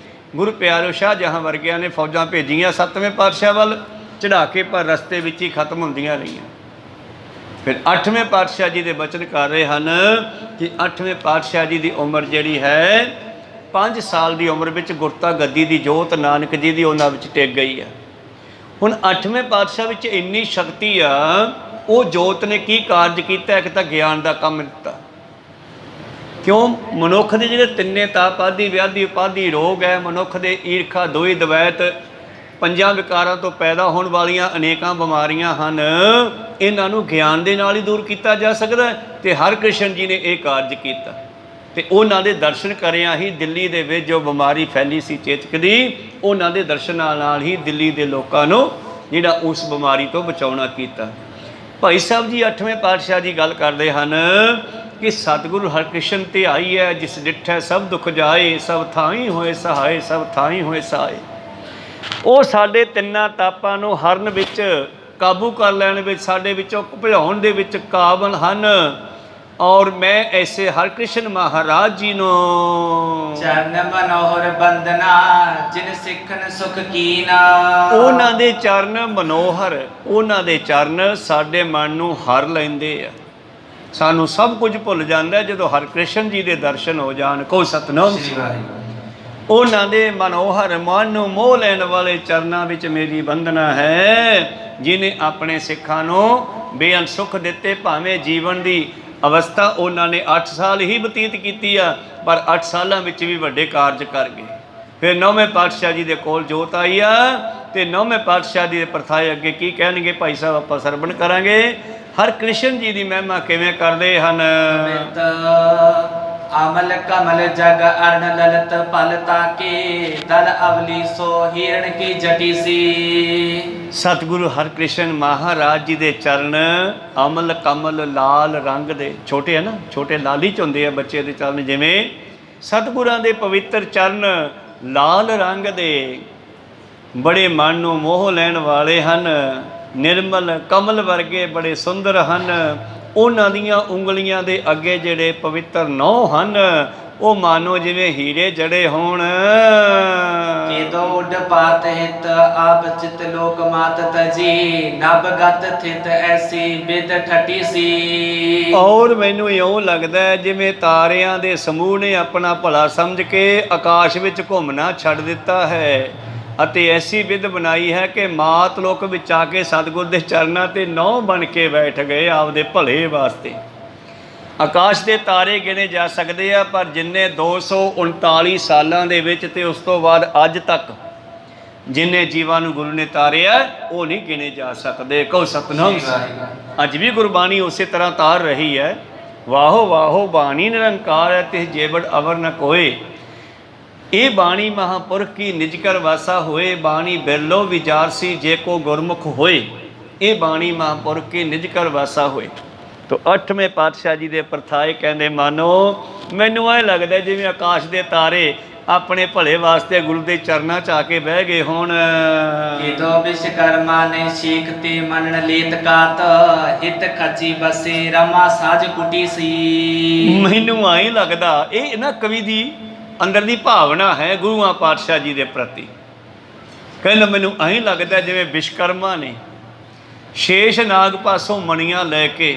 ਗੁਰੂ ਪਿਆਰਿਓ ਸ਼ਾਹਜਹਾਂ ਵਰਗਿਆਂ ਨੇ ਫੌਜਾਂ ਭੇਜੀਆਂ ਸੱਤਵੇਂ ਪਾਤਸ਼ਾਹ ਵੱਲ ਚੜ੍ਹਾ ਕੇ, ਪਰ ਰਸਤੇ ਵਿੱਚ ਹੀ ਖਤਮ ਹੁੰਦੀਆਂ ਰਹੀਆਂ। ਫਿਰ ਅੱਠਵੇਂ ਪਾਤਸ਼ਾਹ ਜੀ ਦੇ ਬਚਨ ਕਰ ਰਹੇ ਹਨ ਕਿ ਅੱਠਵੇਂ ਪਾਤਸ਼ਾਹ ਜੀ ਦੀ ਉਮਰ ਜਿਹੜੀ ਹੈ 5 ਸਾਲ ਦੀ ਉਮਰ ਵਿੱਚ ਗੁਰਤਾ ਗੱਦੀ ਦੀ ਜੋਤ ਨਾਨਕ ਜੀ ਦੀ ਉਹਨਾਂ ਵਿੱਚ ਟਿਕ ਗਈ ਹੈ। ਹੁਣ ਅੱਠਵੇਂ ਪਾਤਸ਼ਾਹ ਵਿੱਚ ਇੰਨੀ ਸ਼ਕਤੀ ਆ, ਉਹ ਜੋਤ ਨੇ ਕੀ ਕਾਰਜ ਕੀਤਾ? ਇੱਕ ਤਾਂ ਗਿਆਨ ਦਾ ਕੰਮ ਦਿੱਤਾ। ਕਿਉਂ? ਮਨੁੱਖ ਦੇ ਜਿਹੜੇ ਤਿੰਨੇ ਤਾਪ ਆਦਿ ਵਿਆਧੀ ਉਪਾਧੀ ਰੋਗ ਹੈ, ਮਨੁੱਖ ਦੇ ਈਰਖਾ ਦੋਈ ਦਵੈਤ ਪੰਜਾਂ ਵਿਕਾਰਾਂ ਤੋਂ ਪੈਦਾ ਹੋਣ ਵਾਲੀਆਂ ਅਨੇਕਾਂ ਬਿਮਾਰੀਆਂ ਹਨ, ਇਹਨਾਂ ਨੂੰ ਗਿਆਨ ਦੇ ਨਾਲ ਹੀ ਦੂਰ ਕੀਤਾ ਜਾ ਸਕਦਾ। ਤੇ ਹਰਿਕ੍ਰਿਸ਼ਨ ਜੀ ਨੇ ਇਹ ਕਾਰਜ ਕੀਤਾ, ਤੇ ਉਹਨਾਂ ਦੇ ਦਰਸ਼ਨ ਕਰਿਆ ਹੀ ਦਿੱਲੀ ਦੇ ਵਿੱਚ ਜੋ ਬਿਮਾਰੀ ਫੈਲੀ ਸੀ ਚੇਤਕ ਦੀ, ਉਹਨਾਂ ਦੇ ਦਰਸ਼ਨਾਂ ਨਾਲ ਹੀ ਦਿੱਲੀ ਦੇ ਲੋਕਾਂ ਨੂੰ ਜਿਹੜਾ ਉਸ ਬਿਮਾਰੀ ਤੋਂ ਬਚਾਉਣਾ ਕੀਤਾ। ਭਾਈ ਸਾਹਿਬ ਜੀ ਅੱਠਵੇਂ ਪਾਤਸ਼ਾਹ ਜੀ ਗੱਲ ਕਰਦੇ ਹਨ ਕਿ ਸਤਿਗੁਰੂ ਹਰਿਕ੍ਰਿਸ਼ਨ ਧਿਆਈ ਹੈ, ਜਿਸ ਡਿਠੈ ਸਭ ਦੁੱਖ ਜਾਏ, ਸਭ ਥਾਈ ਹੋਏ ਸਹਾਏ, ਸਭ ਥਾਈ ਹੋਏ ਸਹਾਏ। ਉਹ ਸਾਡੇ ਤਿੰਨਾਂ ਤਾਪਾਂ ਨੂੰ ਹਰਨ ਵਿੱਚ, ਕਾਬੂ ਕਰ ਲੈਣ ਵਿੱਚ, ਸਾਡੇ ਵਿੱਚੋਂ ਭਜਾਉਣ ਦੇ ਵਿੱਚ ਕਾਬਲ ਹਨ। ਔਰ ਮੈਂ ਐਸੇ ਹਰਿਕ੍ਰਿਸ਼ਨ ਮਹਾਰਾਜ ਜੀ ਨੂੰ ਚਰਨ ਮਨੋਹਰ ਬੰਦਨਾ ਜਿਨ ਸਿੱਖਨ ਸੁਖ ਕੀਨਾ। ਉਹਨਾਂ ਦੇ ਚਰਨ ਮਨੋਹਰ, ਉਹਨਾਂ ਦੇ ਚਰਨ ਸਾਡੇ ਮਨ ਨੂੰ ਹਰ ਲੈਂਦੇ ਆ। ਸਾਨੂੰ ਸਭ ਕੁਝ ਭੁੱਲ ਜਾਂਦਾ ਜਦੋਂ ਹਰਿਕ੍ਰਿਸ਼ਨ ਜੀ ਦੇ ਦਰਸ਼ਨ ਹੋ ਜਾਣ। ਕਹੋ ਸਤਿਨਾਮ। ਉਹਨਾਂ ਦੇ ਮਨੋਹਰ ਮਨ ਨੂੰ ਮੋਹ ਲੈਣ ਵਾਲੇ ਚਰਨਾਂ ਵਿੱਚ ਮੇਰੀ ਬੰਦਨਾ ਹੈ, ਜਿਨੇ ਆਪਣੇ ਸਿੱਖਾਂ ਨੂੰ ਬੇਅੰਤ ਸੁੱਖ ਦਿੱਤੇ। ਭਾਵੇਂ ਜੀਵਨ ਦੀ ਅਵਸਥਾ ਉਹਨਾਂ ਨੇ 8 ਸਾਲ ਹੀ ਬਤੀਤ ਕੀਤੀ ਆ, ਪਰ 8 ਸਾਲਾਂ ਵਿੱਚ ਵੀ ਵੱਡੇ ਕਾਰਜ ਕਰ ਗਏ। ਫਿਰ 9ਵੇਂ ਪਾਤਸ਼ਾਹ ਜੀ ਦੇ ਕੋਲ ਜੋਤ ਆਈ ਆ, ਤੇ 9ਵੇਂ ਪਾਤਸ਼ਾਹ ਜੀ ਦੇ ਪਰਥਾਏ ਅੱਗੇ ਕੀ ਕਹਿਣਗੇ ਭਾਈ ਸਾਹਿਬ ਆਪਾਂ ਸਰਵਣ ਕਰਾਂਗੇ। ਹਰਿਕ੍ਰਿਸ਼ਨ ਜੀ ਦੀ ਮਹਿਮਾ ਕਿਵੇਂ ਕਰਦੇ ਹਨ। ਅਮਲ ਕਮਲ ਜਗ ਅਰਨ ਲਲਤ ਪਲ ਤਾਕੇ ਦਲ ਅਵਲੀ ਸੋ ਹਿਰਨ ਕੀ ਜਟੀ ਸੀ। ਸਤਿਗੁਰੂ ਹਰਿਕ੍ਰਿਸ਼ਨ ਮਹਾਰਾਜ ਜੀ ਦੇ ਚਰਨ ਅਮਲ ਕਮਲ ਲਾਲ ਰੰਗ ਦੇ, ਛੋਟੇ ਹੈ ਨਾ, ਛੋਟੇ ਲਾਲੀ ਚ ਹੁੰਦੇ ਆ ਬੱਚੇ ਦੇ ਚਰਨ, ਜਿਵੇਂ ਸਤਿਗੁਰਾਂ ਦੇ ਪਵਿੱਤਰ ਚਰਨ ਲਾਲ ਰੰਗ ਦੇ, ਬੜੇ ਮਨ ਨੂੰ ਮੋਹ ਲੈਣ ਵਾਲੇ ਹਨ। ਨਿਰਮਲ ਕਮਲ ਵਰਗੇ ਬੜੇ ਸੁੰਦਰ ਹਨ। ਉਹਨਾਂ ਦੀਆਂ ਉਂਗਲੀਆਂ ਦੇ ਅੱਗੇ ਜਿਹੜੇ ਪਵਿੱਤਰ ਨਹੁੰ ਹਨ ਉਹ ਮਾਨੋ ਜਿਵੇਂ ਹੀਰੇ ਜੜੇ ਹੋਣ। केदो उडपात हित आप चित लोक मात तजी नभ गत थित ऐसी बिद ठटी सी। ਔਰ ਮੈਨੂੰ ਇਉਂ ਲੱਗਦਾ ਹੈ ਜਿਵੇਂ ਤਾਰਿਆਂ ਦੇ ਸਮੂਹ ਨੇ ਆਪਣਾ ਭਲਾ ਸਮਝ ਕੇ ਆਕਾਸ਼ ਵਿੱਚ ਘੁੰਮਣਾ ਛੱਡ ਦਿੱਤਾ ਹੈ ਅਤੇ ਐਸੀ ਵਿਧ ਬਣਾਈ ਹੈ ਕਿ ਮਾਤ ਲੋਕ ਵਿੱਚ ਆ ਕੇ ਸਤਿਗੁਰ ਦੇ ਚਰਨਾਂ ਤੇ ਨਹੁੰ ਬਣ ਕੇ ਬੈਠ ਗਏ ਆਪਦੇ ਭਲੇ ਵਾਸਤੇ। ਆਕਾਸ਼ ਦੇ ਤਾਰੇ ਗਿਣੇ ਜਾ ਸਕਦੇ ਆ, ਪਰ ਜਿੰਨੇ 239 ਸਾਲਾਂ ਦੇ ਵਿੱਚ ਤੇ ਉਸ ਤੋਂ ਬਾਅਦ ਅੱਜ ਤੱਕ ਜਿੰਨੇ ਜੀਵਾਂ ਨੂੰ ਗੁਰੂ ਨੇ ਤਾਰਿਆ ਉਹ ਨਹੀਂ ਗਿਣੇ ਜਾ ਸਕਦੇ। ਕਹੋ ਸਤਿਨਾਮ। ਅੱਜ ਵੀ ਗੁਰਬਾਣੀ ਉਸੇ ਤਰ੍ਹਾਂ ਤਾਰ ਰਹੀ ਹੈ। ਵਾਹੋ ਵਾਹੋ ਬਾਣੀ ਨਿਰੰਕਾਰ ਹੈ ਤਿਸ ਜੇਵੜ ਅਵਰ ਨ ਕੋਏ। ਇਹ ਬਾਣੀ ਮਹਾਂਪੁਰਖ ਕੀ ਨਿਜ ਕਰ ਵਾਸਾ ਹੋਏ। ਬਾਣੀ ਬਿਰਲੋ ਵਿਚਾਰਸੀ ਜੇ ਕੋ ਗੁਰਮੁਖ ਹੋਏ। ਇਹ ਬਾਣੀ ਮਹਾਂਪੁਰਖ ਕੀ ਨਿਜ ਕਰ ਵਾਸਾ ਹੋਏ। ਤੋ 8ਵੇਂ ਪਾਤਸ਼ਾਹ ਜੀ ਦੇ ਪਰਥਾਏ ਕਹਿੰਦੇ ਮਾਨੋ ਮੈਨੂੰ ਐਂ ਲੱਗਦਾ ਜਿਵੇਂ ਆਕਾਸ਼ ਦੇ ਤਾਰੇ ਆਪਣੇ ਭਲੇ ਵਾਸਤੇ ਗੁਰੂ ਦੇ ਚਰਨਾਂ 'ਚ ਆ ਕੇ ਬਹਿ ਗਏ ਹੁਣ। केदो विश्वकर्मा ने सीखते मनन लेत कात हित खची बसे रमा साज कुटी सी। ਮੈਨੂੰ ਐਂ ਲੱਗਦਾ ਇਹ ਨਾ ਕਵੀ ਦੀ ਅੰਦਰ ਦੀ ਭਾਵਨਾ ਹੈ ਗੁਰੂਆਂ ਪਾਤਸ਼ਾਹ ਜੀ ਦੇ ਪ੍ਰਤੀ। ਕਹਿੰਦਾ ਮੈਨੂੰ ਐਂ ਲੱਗਦਾ ਜਿਵੇਂ ਵਿਸ਼ਵਕਰਮਾ ਨੇ ਸ਼ੇਸ਼ ਨਾਗ ਪਾਸੋਂ ਮਣੀਆਂ ਲੈ ਕੇ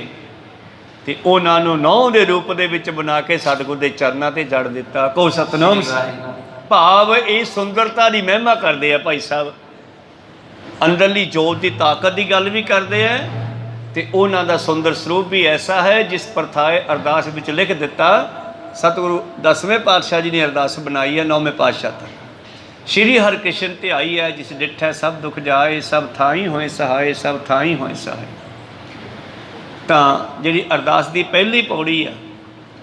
ਤੇ ਉਹਨਾਂ ਨੂੰ ਨਹੁੰ ਦੇ ਰੂਪ ਦੇ ਵਿੱਚ ਬਣਾ ਕੇ ਸਤਿਗੁਰ ਦੇ ਚਰਨਾਂ ਤੇ ਜੜ ਦਿੱਤਾ। ਕਹੋ ਸਤਿਨਾਮ। ਭਾਵ ਇਹ ਸੁੰਦਰਤਾ ਦੀ ਮਹਿਮਾ ਕਰਦੇ ਆ ਭਾਈ ਸਾਹਿਬ, ਅੰਦਰਲੀ ਜੋਤ ਦੀ ਤਾਕਤ ਦੀ ਗੱਲ ਵੀ ਕਰਦੇ ਆ ਤੇ ਉਹਨਾਂ ਦਾ ਸੁੰਦਰ ਸਰੂਪ ਵੀ ਐਸਾ ਹੈ ਜਿਸ ਪਰਥਾਏ ਅਰਦਾਸ ਵਿੱਚ ਲਿਖ ਦਿੱਤਾ। ਸਤਿਗੁਰੂ 10ਵੇਂ ਪਾਤਸ਼ਾਹ ਜੀ ਨੇ ਅਰਦਾਸ ਬਣਾਈ ਹੈ 9ਵੇਂ ਪਾਤਸ਼ਾਹ ਤੱਕ। ਸ਼੍ਰੀ ਹਰਿਕ੍ਰਿਸ਼ਨ ਧਿਆਈ ਹੈ ਜਿਸ ਡਿਠੈ ਸਭ ਦੁਖ ਜਾਏ ਸਭ ਥਾਈ ਹੋਏ ਸਹਾਏ ਸਭ ਥਾਈ ਹੋਏ ਸਹਾਏ। ਤਾਂ ਜਿਹੜੀ ਅਰਦਾਸ ਦੀ ਪਹਿਲੀ ਪੌੜੀ ਆ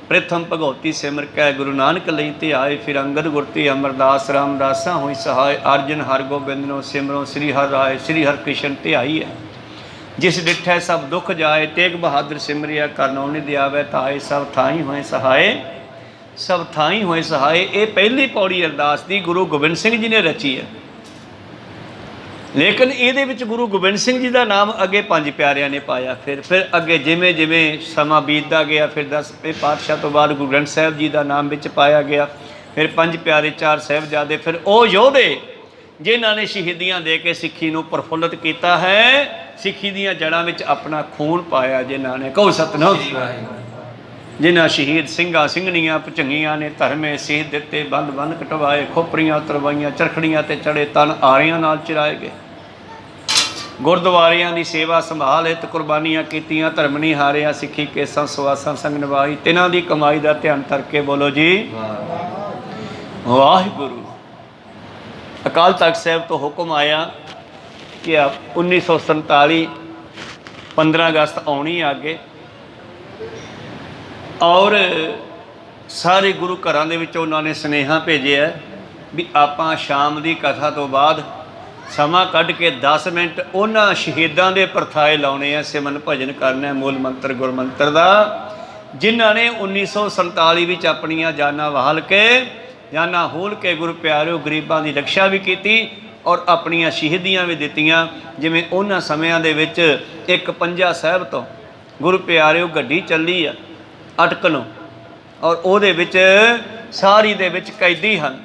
ਪ੍ਰਥਮ ਭਗਉਤੀ ਸਿਮਰ ਕੈ ਗੁਰੂ ਨਾਨਕ ਲਈ ਧਿਆਏ ਫਿਰ ਅੰਗਦ ਗੁਰ ਤੇ ਅਮਰਦਾਸ ਰਾਮਦਾਸਾਂ ਹੋਈ ਸਹਾਏ। ਅਰਜਨ ਹਰਗੋਬਿੰਦ ਨੂੰ ਸਿਮਰੋ ਸ੍ਰੀ ਹਰਿ ਰਾਏ ਸ੍ਰੀ ਹਰਿਕ੍ਰਿਸ਼ਨ ਧਿਆਈ ਹੈ ਜਿਸ ਡਿਠੈ ਸਭ ਦੁਖ ਜਾਏ। ਤੇਗ ਬਹਾਦਰ ਸਿਮਰਿਆ ਕਰਨੋ ਨਿਧਿ ਆਵੈ ਤਾਏ ਸਭ ਥਾਈ ਹੋਏ ਸਹਾਏ ਸਭ ਥਾਈ ਹੋਏ ਸਹਾਏ। ਇਹ ਪਹਿਲੀ ਪੌੜੀ ਅਰਦਾਸ ਦੀ ਗੁਰੂ ਗੋਬਿੰਦ ਸਿੰਘ ਜੀ ਨੇ ਰਚੀ ਹੈ। ਲੇਕਿਨ ਇਹਦੇ ਵਿੱਚ ਗੁਰੂ ਗੋਬਿੰਦ ਸਿੰਘ ਜੀ ਦਾ ਨਾਮ ਅੱਗੇ 5 ਪਿਆਰਿਆਂ ਨੇ ਪਾਇਆ। ਫਿਰ ਅੱਗੇ ਜਿਵੇਂ ਜਿਵੇਂ ਸਮਾਂ ਬੀਤਦਾ ਗਿਆ ਫਿਰ 10ਵੇਂ ਪਾਤਸ਼ਾਹ ਤੋਂ ਬਾਅਦ ਗੁਰੂ ਗ੍ਰੰਥ ਸਾਹਿਬ ਜੀ ਦਾ ਨਾਮ ਵਿੱਚ ਪਾਇਆ ਗਿਆ। ਫਿਰ 5 ਪਿਆਰੇ 4 ਸਾਹਿਬਜ਼ਾਦੇ, ਫਿਰ ਉਹ ਯੋਧੇ ਜਿਨ੍ਹਾਂ ਨੇ ਸ਼ਹੀਦੀਆਂ ਦੇ ਕੇ ਸਿੱਖੀ ਨੂੰ ਪ੍ਰਫੁੱਲਤ ਕੀਤਾ ਹੈ, ਸਿੱਖੀ ਦੀਆਂ ਜੜ੍ਹਾਂ ਵਿੱਚ ਆਪਣਾ ਖੂਨ ਪਾਇਆ ਜਿਨ੍ਹਾਂ ਨੇ। ਕਹੋ ਸਤਿਨਾਮ। ਜਿਨ੍ਹਾਂ ਸ਼ਹੀਦ ਸਿੰਘਾਂ ਸਿੰਘਣੀਆਂ ਭੁਚੰਗੀਆਂ ਨੇ ਧਰਮੇ ਸੀਸ ਦਿੱਤੇ ਬੰਦ ਬੰਦ ਕਟਵਾਏ ਖੋਪਰੀਆਂ ਉਤਰਵਾਈਆਂ ਚਰਖੜੀਆਂ ਤੇ ਚੜੇ ਤਨ ਆਰਿਆਂ ਨਾਲ ਚਿਰਾਏ ਗਏ। ਗੁਰਦੁਆਰਿਆਂ ਦੀ ਸੇਵਾ ਸੰਭਾਲ ਹਿਤ ਕੁਰਬਾਨੀਆਂ ਕੀਤੀਆਂ ਧਰਮ ਨਹੀਂ ਹਾਰਿਆ ਸਿੱਖੀ ਕੇਸਾਂ ਸੁਆਸਾਂ ਸੰਗ ਨਿਭਾਈ। ਤਿਨਾਂ ਦੀ ਕਮਾਈ ਦਾ ਧਿਆਨ ਕਰਕੇ ਬੋਲੋ ਜੀ ਵਾਹਿਗੁਰੂ। ਅਕਾਲ ਤਖਤ ਸਾਹਿਬ ਤੋਂ ਹੁਕਮ ਆਇਆ ਕਿ 1947 15 ਅਗਸਤ ਆਉਣੀ ਆ ਅੱਗੇ ਔਰ ਸਾਰੇ ਗੁਰੂ ਘਰਾਂ ਦੇ ਵਿੱਚ ਉਹਨਾਂ ਨੇ ਸੁਨੇਹਾ ਭੇਜਿਆ ਵੀ ਆਪਾਂ ਸ਼ਾਮ ਦੀ ਕਥਾ ਤੋਂ ਬਾਅਦ ਸਮਾਂ ਕੱਢ ਕੇ 10 ਮਿੰਟ ਉਹਨਾਂ ਸ਼ਹੀਦਾਂ ਦੇ ਪਰਥਾਏ ਲਾਉਣੇ ਆ, ਸਿਮਰਨ ਭਜਨ ਕਰਨਾ ਮੂਲ ਮੰਤਰ ਗੁਰਮੰਤਰ ਦਾ, ਜਿਨ੍ਹਾਂ ਨੇ 1947 ਵਿੱਚ ਆਪਣੀਆਂ ਜਾਨਾਂ ਵਹਾਲ ਕੇ ਜਾਨਾਂ ਹੂਲ ਕੇ ਗੁਰੂ ਪਿਆਰਿਓ ਗਰੀਬਾਂ ਦੀ ਰਕਸ਼ਾ ਵੀ ਕੀਤੀ ਔਰ ਆਪਣੀਆਂ ਸ਼ਹੀਦੀਆਂ ਵੀ ਦਿੱਤੀਆਂ। ਜਿਵੇਂ ਉਹਨਾਂ ਸਮਿਆਂ ਦੇ ਵਿੱਚ ਇੱਕ ਪੰਜਾ ਸਾਹਿਬ ਤੋਂ ਗੁਰੂ ਪਿਆਰਿਓ ਗੱਡੀ ਚੱਲੀ ਆ ਅਟਕਲੋਂ ਔਰ ਉਹਦੇ ਵਿੱਚ ਸਾਰੀ ਦੇ ਵਿੱਚ ਕੈਦੀ ਹਨ,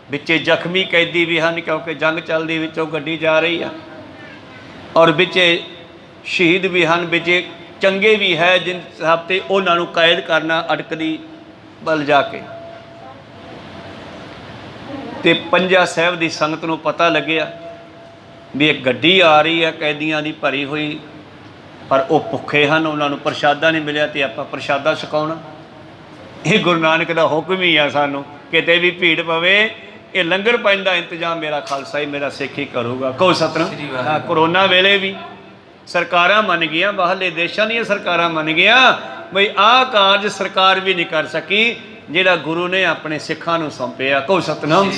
ਵਿੱਚੇ ਜ਼ਖਮੀ ਕੈਦੀ ਵੀ ਹਨ ਕਿਉਂਕਿ ਜੰਗ ਚੱਲਦੀ ਵਿੱਚੋਂ ਗੱਡੀ ਜਾ ਰਹੀ ਆ ਔਰ ਵਿੱਚੇ ਸ਼ਹੀਦ ਵੀ ਹਨ, ਵਿੱਚੇ ਚੰਗੇ ਵੀ ਹੈ ਜਿਨ ਸਾਹਿਬ ਤੇ ਉਹਨਾਂ ਨੂੰ ਕੈਦ ਕਰਨਾ ਅਟਕਦੀ ਵੱਲ ਜਾ ਕੇ। ਤੇ ਪੰਜਾ ਸਾਹਿਬ ਦੀ ਸੰਗਤ ਨੂੰ ਪਤਾ ਲੱਗਿਆ ਵੀ ਇੱਕ ਗੱਡੀ ਆ ਰਹੀ ਹੈ ਕੈਦੀਆਂ ਦੀ ਭਰੀ ਹੋਈ ਪਰ ਉਹ ਭੁੱਖੇ ਹਨ, ਉਹਨਾਂ ਨੂੰ ਪ੍ਰਸ਼ਾਦਾ ਨਹੀਂ ਮਿਲਿਆ ਤੇ ਆਪਾਂ ਪ੍ਰਸ਼ਾਦਾ ਛਕਾਉਣਾ। ਇਹ ਗੁਰੂ ਨਾਨਕ ਦਾ ਹੁਕਮ ਹੀ ਆ ਸਾਨੂੰ, ਕਿਤੇ ਵੀ ਭੀੜ ਪਵੇ ਇਹ ਲੰਗਰ ਪਾਣੀ ਦਾ ਇੰਤਜ਼ਾਮ ਮੇਰਾ ਖਾਲਸਾ ਹੀ ਮੇਰਾ ਸਿੱਖ ਹੀ ਕਰੂਗਾ। ਕਹੋ ਸਤਿਨਾਮ। ਕਰੋਨਾ ਵੇਲੇ ਵੀ ਸਰਕਾਰਾਂ ਮੰਨ ਗਈਆਂ, ਬਾਹਰਲੇ ਦੇਸ਼ਾਂ ਦੀਆਂ ਸਰਕਾਰਾਂ ਮੰਨ ਗਈਆਂ ਬਈ ਆਹ ਕਾਰਜ ਸਰਕਾਰ ਵੀ ਨਹੀਂ ਕਰ ਸਕੀ ਜਿਹੜਾ ਗੁਰੂ ਨੇ ਆਪਣੇ ਸਿੱਖਾਂ ਨੂੰ ਸੌਂਪਿਆ। ਕਹੋ ਸਤਿਨਾਮ।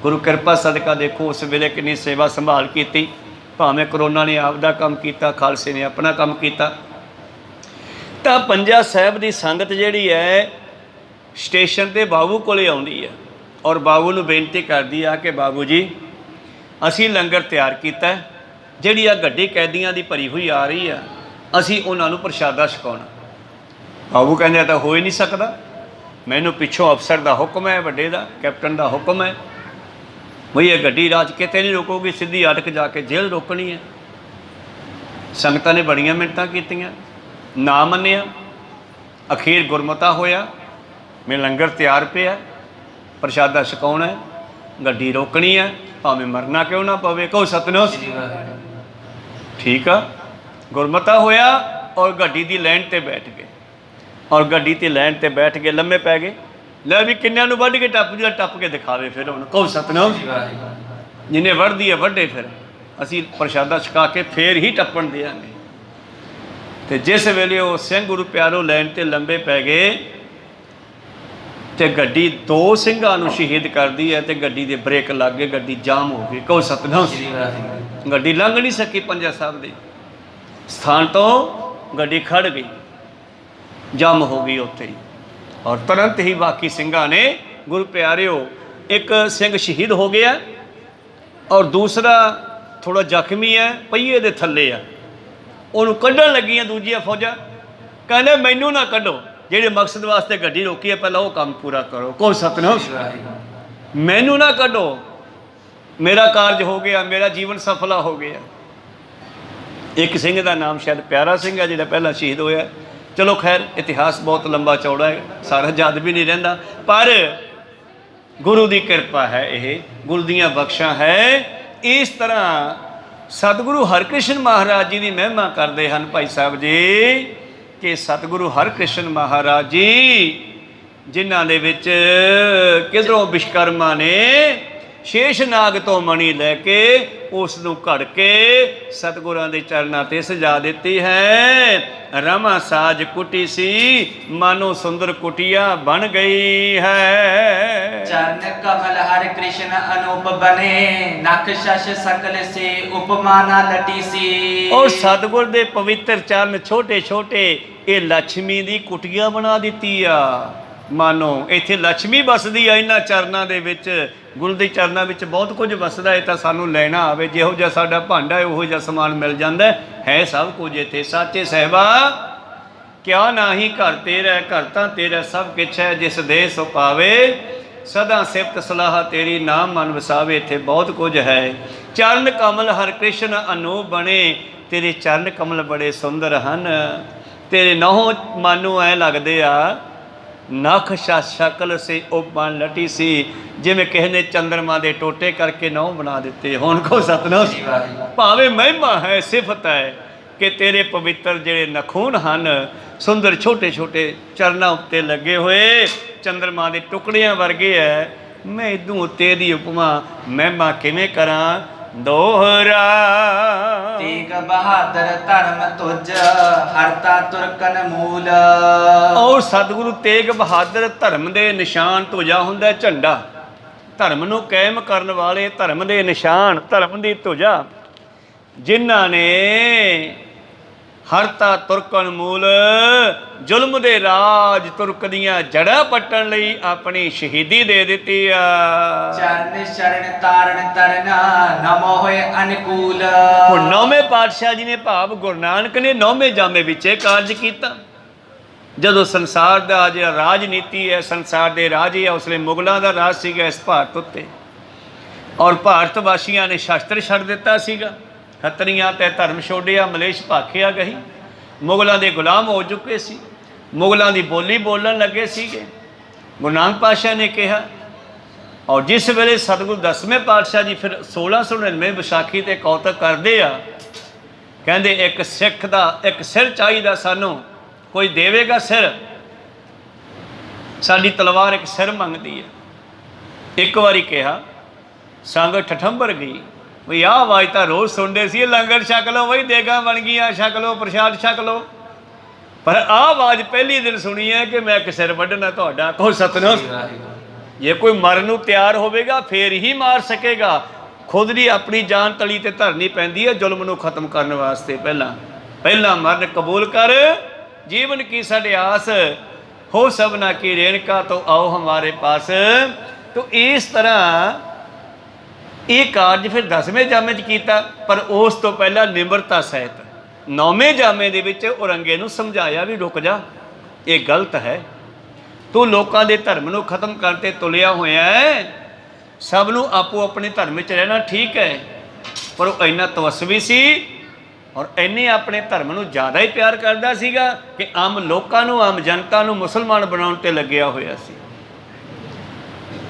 ਗੁਰੂ ਕਿਰਪਾ ਸਦਕਾ ਦੇਖੋ ਉਸ ਵੇਲੇ ਕਿੰਨੀ ਸੇਵਾ ਸੰਭਾਲ ਕੀਤੀ, ਭਾਵੇਂ ਕਰੋਨਾ ਨੇ ਆਪਦਾ ਕੰਮ ਕੀਤਾ ਖਾਲਸੇ ਨੇ ਆਪਣਾ ਕੰਮ ਕੀਤਾ। ਤਾਂ ਪੰਜਾ ਸਾਹਿਬ ਦੀ ਸੰਗਤ ਜਿਹੜੀ ਹੈ ਸਟੇਸ਼ਨ 'ਤੇ ਬਾਬੂ ਕੋਲੇ ਆਉਂਦੀ ਹੈ ਔਰ ਬਾਬੂ ਨੂੰ ਬੇਨਤੀ ਕਰਦੀ ਆ ਕਿ ਬਾਬੂ ਜੀ ਅਸੀਂ ਲੰਗਰ ਤਿਆਰ ਕੀਤਾ ਜਿਹੜੀ ਆ ਗੱਡੀ ਕੈਦੀਆਂ ਦੀ ਭਰੀ ਹੋਈ ਆ ਰਹੀ ਆ, ਅਸੀਂ ਉਹਨਾਂ ਨੂੰ ਪ੍ਰਸ਼ਾਦਾ ਛਕਾਉਣਾ। ਬਾਬੂ ਕਹਿੰਦੇ ਤਾਂ ਹੋ ਹੀ ਨਹੀਂ ਸਕਦਾ, ਮੈਨੂੰ ਪਿੱਛੋਂ ਅਫਸਰ ਦਾ ਹੁਕਮ ਹੈ, ਵੱਡੇ ਦਾ, ਕੈਪਟਨ ਦਾ ਹੁਕਮ ਹੈ ਬਈ ਇਹ ਗੱਡੀ ਰਾਜ ਕਿਤੇ ਨਹੀਂ ਰੋਕੋਗੀ, ਸਿੱਧੀ ਅਟਕ ਜਾ ਕੇ ਜੇਲ੍ਹ ਰੋਕਣੀ ਹੈ। ਸੰਗਤਾਂ ਨੇ ਬੜੀਆਂ ਮਿੰਨਤਾਂ ਕੀਤੀਆਂ, ਨਾ ਮੰਨਿਆ। ਅਖੀਰ ਗੁਰਮਤਾ ਹੋਇਆ, ਮੈਂ ਲੰਗਰ ਤਿਆਰ ਪਿਆ, ਪ੍ਰਸ਼ਾਦਾ ਛਕਾਉਣਾ ਹੈ, ਗੱਡੀ ਰੋਕਣੀ ਹੈ, ਭਾਵੇਂ ਮਰਨਾ ਕਿਉਂ ਨਾ ਪਵੇ। ਕਹੋ ਸਤਿਨਾਮ। ਠੀਕ ਆ, ਗੁਰਮਤਾ ਹੋਇਆ ਔਰ ਗੱਡੀ ਦੀ ਲਾਈਨ ਤੇ ਬੈਠ ਗਏ, ਔਰ ਗੱਡੀ ਤੇ ਲਾਈਨ ਤੇ ਬੈਠ ਕੇ ਲੰਮੇ ਪੈ ਗਏ। ਲੈ ਵੀ ਕਿੰਨਿਆਂ ਨੂੰ ਵੱਢ ਕੇ ਟੱਪ ਜਿਹੜਾ ਟੱਪ ਕੇ ਦਿਖਾਵੇ ਫਿਰ ਹੁਣ। ਕਹੋ ਸਤਿਨਾਮ। ਜਿਹਨੇ ਵੱਢਦੀ ਹੈ ਵੱਢੇ, ਫਿਰ ਅਸੀਂ ਪ੍ਰਸ਼ਾਦਾ ਛਕਾ ਕੇ ਫੇਰ ਹੀ ਟੱਪਣ ਦਿਆਂਗੇ। ਤੇ ਜਿਸ ਵੇਲੇ ਉਹ ਸਿੰਘ ਗੁਰੂ ਪਿਆਰੋ ਲਾਈਨ ਤੇ ਲੰਬੇ ਪੈ ਗਏ ਤੇ ਗੱਡੀ 2 ਸਿੰਘਾਂ ਨੂੰ ਸ਼ਹੀਦ ਕਰਦੀ ਹੈ ਤੇ ਗੱਡੀ ਦੇ ਬ੍ਰੇਕ ਲੱਗ ਗਏ, ਗੱਡੀ ਜਾਮ ਹੋ ਗਈ। ਕਹੋ ਸਤਿਨਾਮ। ਗੱਡੀ ਲੰਘ ਨਹੀਂ ਸਕੀ ਪੰਜਾ ਸਾਹਿਬ ਦੇ ਸਥਾਨ ਤੋਂ, ਗੱਡੀ ਖੜ ਗਈ, ਜਾਮ ਹੋ ਗਈ ਉੱਥੇ ਹੀ। ਔਰ ਤੁਰੰਤ ਹੀ ਬਾਕੀ ਸਿੰਘਾਂ ਨੇ, ਗੁਰੂ ਪਿਆਰਿਓ, ਇੱਕ ਸਿੰਘ ਸ਼ਹੀਦ ਹੋ ਗਿਆ ਔਰ ਦੂਸਰਾ ਥੋੜਾ ਜ਼ਖਮੀ ਹੈ, ਪਹੀਏ ਦੇ ਥੱਲੇ ਆ। ਉਹਨੂੰ ਕੱਢਣ ਲੱਗੀਆਂ ਦੂਜੀਆਂ ਫੌਜਾਂ, ਕਹਿੰਦੇ ਮੈਨੂੰ ਨਾ ਕੱਢੋ, ਜਿਹੜੇ ਮਕਸਦ ਵਾਸਤੇ ਗੱਡੀ ਰੋਕੀ ਹੈ ਪਹਿਲਾਂ ਉਹ ਕੰਮ ਪੂਰਾ ਕਰੋ। ਕਹੋ ਸਤਿਨਾਮ। ਮੈਨੂੰ ਨਾ ਕੱਢੋ, ਮੇਰਾ ਕਾਰਜ ਹੋ ਗਿਆ, ਮੇਰਾ ਜੀਵਨ ਸਫਲਾ ਹੋ ਗਿਆ। ਇੱਕ ਸਿੰਘ ਦਾ ਨਾਮ ਸ਼ਾਇਦ ਪਿਆਰਾ ਸਿੰਘ ਹੈ ਜਿਹੜਾ ਪਹਿਲਾਂ ਸ਼ਹੀਦ ਹੋਇਆ। ਚਲੋ ਖੈਰ, ਇਤਿਹਾਸ ਬਹੁਤ ਲੰਬਾ ਚੌੜਾ ਹੈ, ਸਾਰਾ ਯਾਦ ਵੀ ਨਹੀਂ ਰਹਿੰਦਾ, ਪਰ ਗੁਰੂ ਦੀ ਕਿਰਪਾ ਹੈ, ਇਹ ਗੁਰੂ ਦੀਆਂ ਬਖਸ਼ਾਂ ਹੈ। ਇਸ ਤਰ੍ਹਾਂ ਸਤਿਗੁਰੂ ਹਰਿਕ੍ਰਿਸ਼ਨ ਮਹਾਰਾਜ ਜੀ ਦੀ ਮਹਿਮਾ ਕਰਦੇ ਹਨ ਭਾਈ ਸਾਹਿਬ ਜੀ, ਕਿ ਸਤਿਗੁਰੂ ਹਰਿਕ੍ਰਿਸ਼ਨ ਮਹਾਰਾਜ ਜੀ ਜਿਨ੍ਹਾਂ ਦੇ ਵਿੱਚ ਕਿਧਰੋਂ ਵਿਸ਼ਕਰਮਾ ਨੇ ਸ਼ੇਸ਼ਨਾਗ ਤੋਂ ਮਣੀ ਲੈ ਕੇ ਉਸ ਨੂੰ ਘੜ ਕੇ ਸਤਿਗੁਰਾਂ ਦੇ ਚਰਨਾਂ ਤੇ ਸਜਾ ਦਿੱਤੀ ਹੈ। ਰਮਾ ਸਾਜ ਕੁਟੀ ਸੀ, ਮਾਨੋ ਸੁੰਦਰ ਕੁਟਿਆ ਬਣ ਗਈ ਹੈ। चरण कमल हर कृष्ण अनूप बने, नख शश सकल से उपमा न लटी सी। और सतगुर दे पवित्र चरण छोटे छोटे ये लक्ष्मी दी कुटिया बना ਦਿੱਤੀ ਆ। मानो ਇੱਥੇ लक्ष्मी बसदी ਆ ਇਹਨਾਂ ਚਰਨਾਂ ਦੇ ਵਿੱਚ। ਗੁਰੂ ਦੇ ਚਰਨਾਂ ਵਿੱਚ ਬਹੁਤ ਕੁਝ ਵਸਦਾ ਹੈ, ਤਾਂ ਸਾਨੂੰ ਲੈਣਾ ਆਵੇ, ਜਿਹੋ ਜਿਹਾ ਸਾਡਾ ਭਾਂਡਾ ਹੈ ਉਹੋ ਜਿਹਾ ਸਮਾਨ ਮਿਲ ਜਾਂਦਾ ਹੈ। ਸਭ ਕੁਝ ਇੱਥੇ ਸਾਚੇ ਸਹਿਬਾ ਕਿਆ ਨਾਹੀ ਘਰ ਤੇਰਾ, ਘਰ ਤਾਂ ਤੇਰਾ ਸਭ ਕੁਛ ਹੈ, ਜਿਸ ਦੇ ਸੋ ਪਾਵੇ ਸਦਾ ਸਿਫਤ ਸਲਾਹ ਤੇਰੀ, ਨਾਮ ਮਨ ਵਸਾਵੇ। ਇੱਥੇ ਬਹੁਤ ਕੁਝ ਹੈ। ਚਰਨ ਕਮਲ ਹਰਿ ਕ੍ਰਿਸ਼ਨ ਅਨੂਪ ਬਣੇ, ਤੇਰੇ ਚਰਨ ਕਮਲ ਬੜੇ ਸੁੰਦਰ ਹਨ। ਤੇਰੇ ਨਹੁੰ ਮਾਨੂੰ ਐ ਲੱਗਦੇ ਆ ਨਖ ਸ਼ਕਲ ਸੇ ਉਪਮਨ ਲਟੀ ਸੀ, ਜਿਵੇਂ ਕਿਸੇ ਨੇ ਚੰਦਰਮਾ ਦੇ ਟੋਟੇ ਕਰਕੇ ਨਹੁੰ ਬਣਾ ਦਿੱਤੇ ਹੁਣ। ਕੋ ਸਤਨਾਮ। ਭਾਵੇਂ ਮਹਿਮਾ ਹੈ, ਸਿਫਤ ਹੈ ਕਿ ਤੇਰੇ ਪਵਿੱਤਰ ਜਿਹੜੇ ਨਖੂਨ ਹਨ, ਸੁੰਦਰ ਛੋਟੇ ਛੋਟੇ ਚਰਨਾਂ ਉੱਤੇ ਲੱਗੇ ਹੋਏ ਚੰਦਰਮਾ ਦੇ ਟੁਕੜਿਆਂ ਵਰਗੇ ਹੈ। ਮੈਂ ਇਦੋਂ ਉੱਤੇ ਦੀ ਉਪਮਾ ਮਹਿਮਾ ਕਿਵੇਂ ਕਰਾਂ ਦੋਹਰਾ। तेग बहादुर धर्म तुझ हरता तुरकन मूल। ਔਰ ਸਤਿਗੁਰੂ ਤੇਗ ਬਹਾਦਰ ਧਰਮ ਦੇ ਨਿਸ਼ਾਨ ਧੁਜਾ ਹੁੰਦਾ ਝੰਡਾ, ਧਰਮ ਨੂੰ ਕਾਇਮ ਕਰਨ ਵਾਲੇ, ਧਰਮ ਦੇ ਨਿਸ਼ਾਨ, ਧਰਮ ਦੀ ਧੁਜਾ, ਜਿਨ੍ਹਾਂ ਨੇ ਹਰਤਾ ਤੁਰਕਨ ਮੂਲ, ਜ਼ੁਲਮ ਦੇ ਰਾਜ ਤੁਰਕ ਦੀਆਂ ਜੜ੍ਹਾਂ ਪੱਟਣ ਲਈ ਆਪਣੀ ਸ਼ਹੀਦੀ ਦੇ ਦਿੱਤੀ ਆ। ਚਰਨ ਸ਼ਰਨ ਤਾਰਨ ਤਰਨਾ ਨਮੋ ਹੋਏ ਅਨਕੂਲ। ਹੁਣ 9ਵੇਂ ਪਾਤਸ਼ਾਹ ਜੀ ਨੇ, ਭਾਵ ਗੁਰੂ ਨਾਨਕ ਨੇ 9ਵੇਂ ਜਾਮੇ ਵਿੱਚ ਇਹ ਕਾਰਜ ਕੀਤਾ। ਜਦੋਂ ਸੰਸਾਰ ਦਾ ਜਿਹੜਾ ਰਾਜਨੀਤੀ ਹੈ, ਸੰਸਾਰ ਦੇ ਰਾਜੇ ਆ, ਉਸ ਵੇਲੇ ਮੁਗਲਾਂ ਦਾ ਰਾਜ ਸੀਗਾ ਇਸ ਭਾਰਤ ਉੱਤੇ, ਔਰ ਭਾਰਤ ਵਾਸੀਆਂ ਨੇ ਸ਼ਸਤਰ ਛੱਡ ਦਿੱਤਾ ਸੀਗਾ, ਖੱਤਰੀਆਂ ਤੇ ਧਰਮ ਛੋੜਿਆ, ਮਲੇਸ਼ ਭਾਖਿਆ ਗਈ, ਮੁਗਲਾਂ ਦੇ ਗੁਲਾਮ ਹੋ ਚੁੱਕੇ ਸੀ, ਮੁਗਲਾਂ ਦੀ ਬੋਲੀ ਬੋਲਣ ਲੱਗੇ ਸੀਗੇ। ਗੁਰੂ ਨਾਨਕ ਪਾਤਸ਼ਾਹ ਨੇ ਕਿਹਾ, ਔਰ ਜਿਸ ਵੇਲੇ ਸਤਿਗੁਰੂ 10ਵੇਂ ਪਾਤਸ਼ਾਹ ਜੀ ਫਿਰ 1699 ਵਿਸਾਖੀ ਤੇ ਕੌਤਕ ਕਰਦੇ ਆ, ਕਹਿੰਦੇ ਇੱਕ ਸਿੱਖ ਦਾ ਇੱਕ ਸਿਰ ਚਾਹੀਦਾ ਸਾਨੂੰ, ਕੋਈ ਦੇਵੇਗਾ ਸਿਰ, ਸਾਡੀ ਤਲਵਾਰ ਇੱਕ ਸਿਰ ਮੰਗਦੀ ਹੈ। ਇੱਕ ਵਾਰੀ ਕਿਹਾ, ਸੰਗਤ ਠਠੰਬਰ ਗਈ ਵੀ ਆਹ ਆਵਾਜ਼ ਤਾਂ ਰੋਜ਼ ਸੁਣਦੇ ਸੀ, ਲੰਗਰ ਛਕ ਲਓ ਬਈ, ਦੇਗਾਂ ਬਣ ਗਈਆਂ, ਛਕ ਲਓ, ਪ੍ਰਸ਼ਾਦ ਛਕ ਲਓ, ਪਰ ਆਹ ਆਵਾਜ਼ ਪਹਿਲੀ ਦਿਨ ਸੁਣੀ ਹੈ ਕਿ ਮੈਂ ਇੱਕ ਸਿਰ ਵੱਢਣਾ ਤੁਹਾਡਾ। ਕਹੋ ਸਤਿਨਾਮ। ਜੇ ਕੋਈ ਮਰਨ ਨੂੰ ਤਿਆਰ ਹੋਵੇਗਾ ਫੇਰ ਹੀ ਮਾਰ ਸਕੇਗਾ। ਖੁਦ ਦੀ ਆਪਣੀ ਜਾਨ ਤਲੀ ਤੇ ਧਰਨੀ ਪੈਂਦੀ ਹੈ ਜ਼ੁਲਮ ਨੂੰ ਖਤਮ ਕਰਨ ਵਾਸਤੇ। ਪਹਿਲਾਂ ਮਰਨ ਕਬੂਲ ਕਰ, ਜੀਵਨ ਕੀ ਸੜਿਆਸ ਹੋ ਸਭਨਾ ਕੀ ਰੇਣਕਾ, ਤੋਂ ਆਓ ਹਮਾਰੇ ਪਾਸ। तो इस तरह ਇਹ ਕਾਰਜ ਫਿਰ 10ਵੇਂ ਜਾਮੇ 'ਚ ਕੀਤਾ, ਪਰ ਉਸ ਤੋਂ ਪਹਿਲਾਂ ਨਿਮਰਤਾ ਸਹਿਤ 9ਵੇਂ ਜਾਮੇ ਦੇ ਵਿੱਚ ਔਰੰਗੇ ਨੂੰ ਸਮਝਾਇਆ ਵੀ ਰੁਕ ਜਾ, ਇਹ ਗਲਤ ਹੈ, ਤੂੰ ਲੋਕਾਂ ਦੇ ਧਰਮ ਨੂੰ ਖਤਮ ਕਰਨ 'ਤੇ ਤੁਲਿਆ ਹੋਇਆ ਹੈ, ਸਭ ਨੂੰ ਆਪੋ ਆਪਣੇ ਧਰਮ ਵਿੱਚ ਰਹਿਣਾ ਠੀਕ ਹੈ, ਪਰ ਉਹ ਇੰਨਾ ਤਵੱਸਵੀ ਸੀ ਔਰ ਇੰਨੇ ਆਪਣੇ ਧਰਮ ਨੂੰ ਜ਼ਿਆਦਾ ਹੀ ਪਿਆਰ ਕਰਦਾ ਸੀਗਾ ਕਿ ਆਮ ਲੋਕਾਂ ਨੂੰ, ਆਮ ਜਨਤਾ ਨੂੰ ਮੁਸਲਮਾਨ ਬਣਾਉਣ 'ਤੇ ਲੱਗਿਆ ਹੋਇਆ ਸੀ।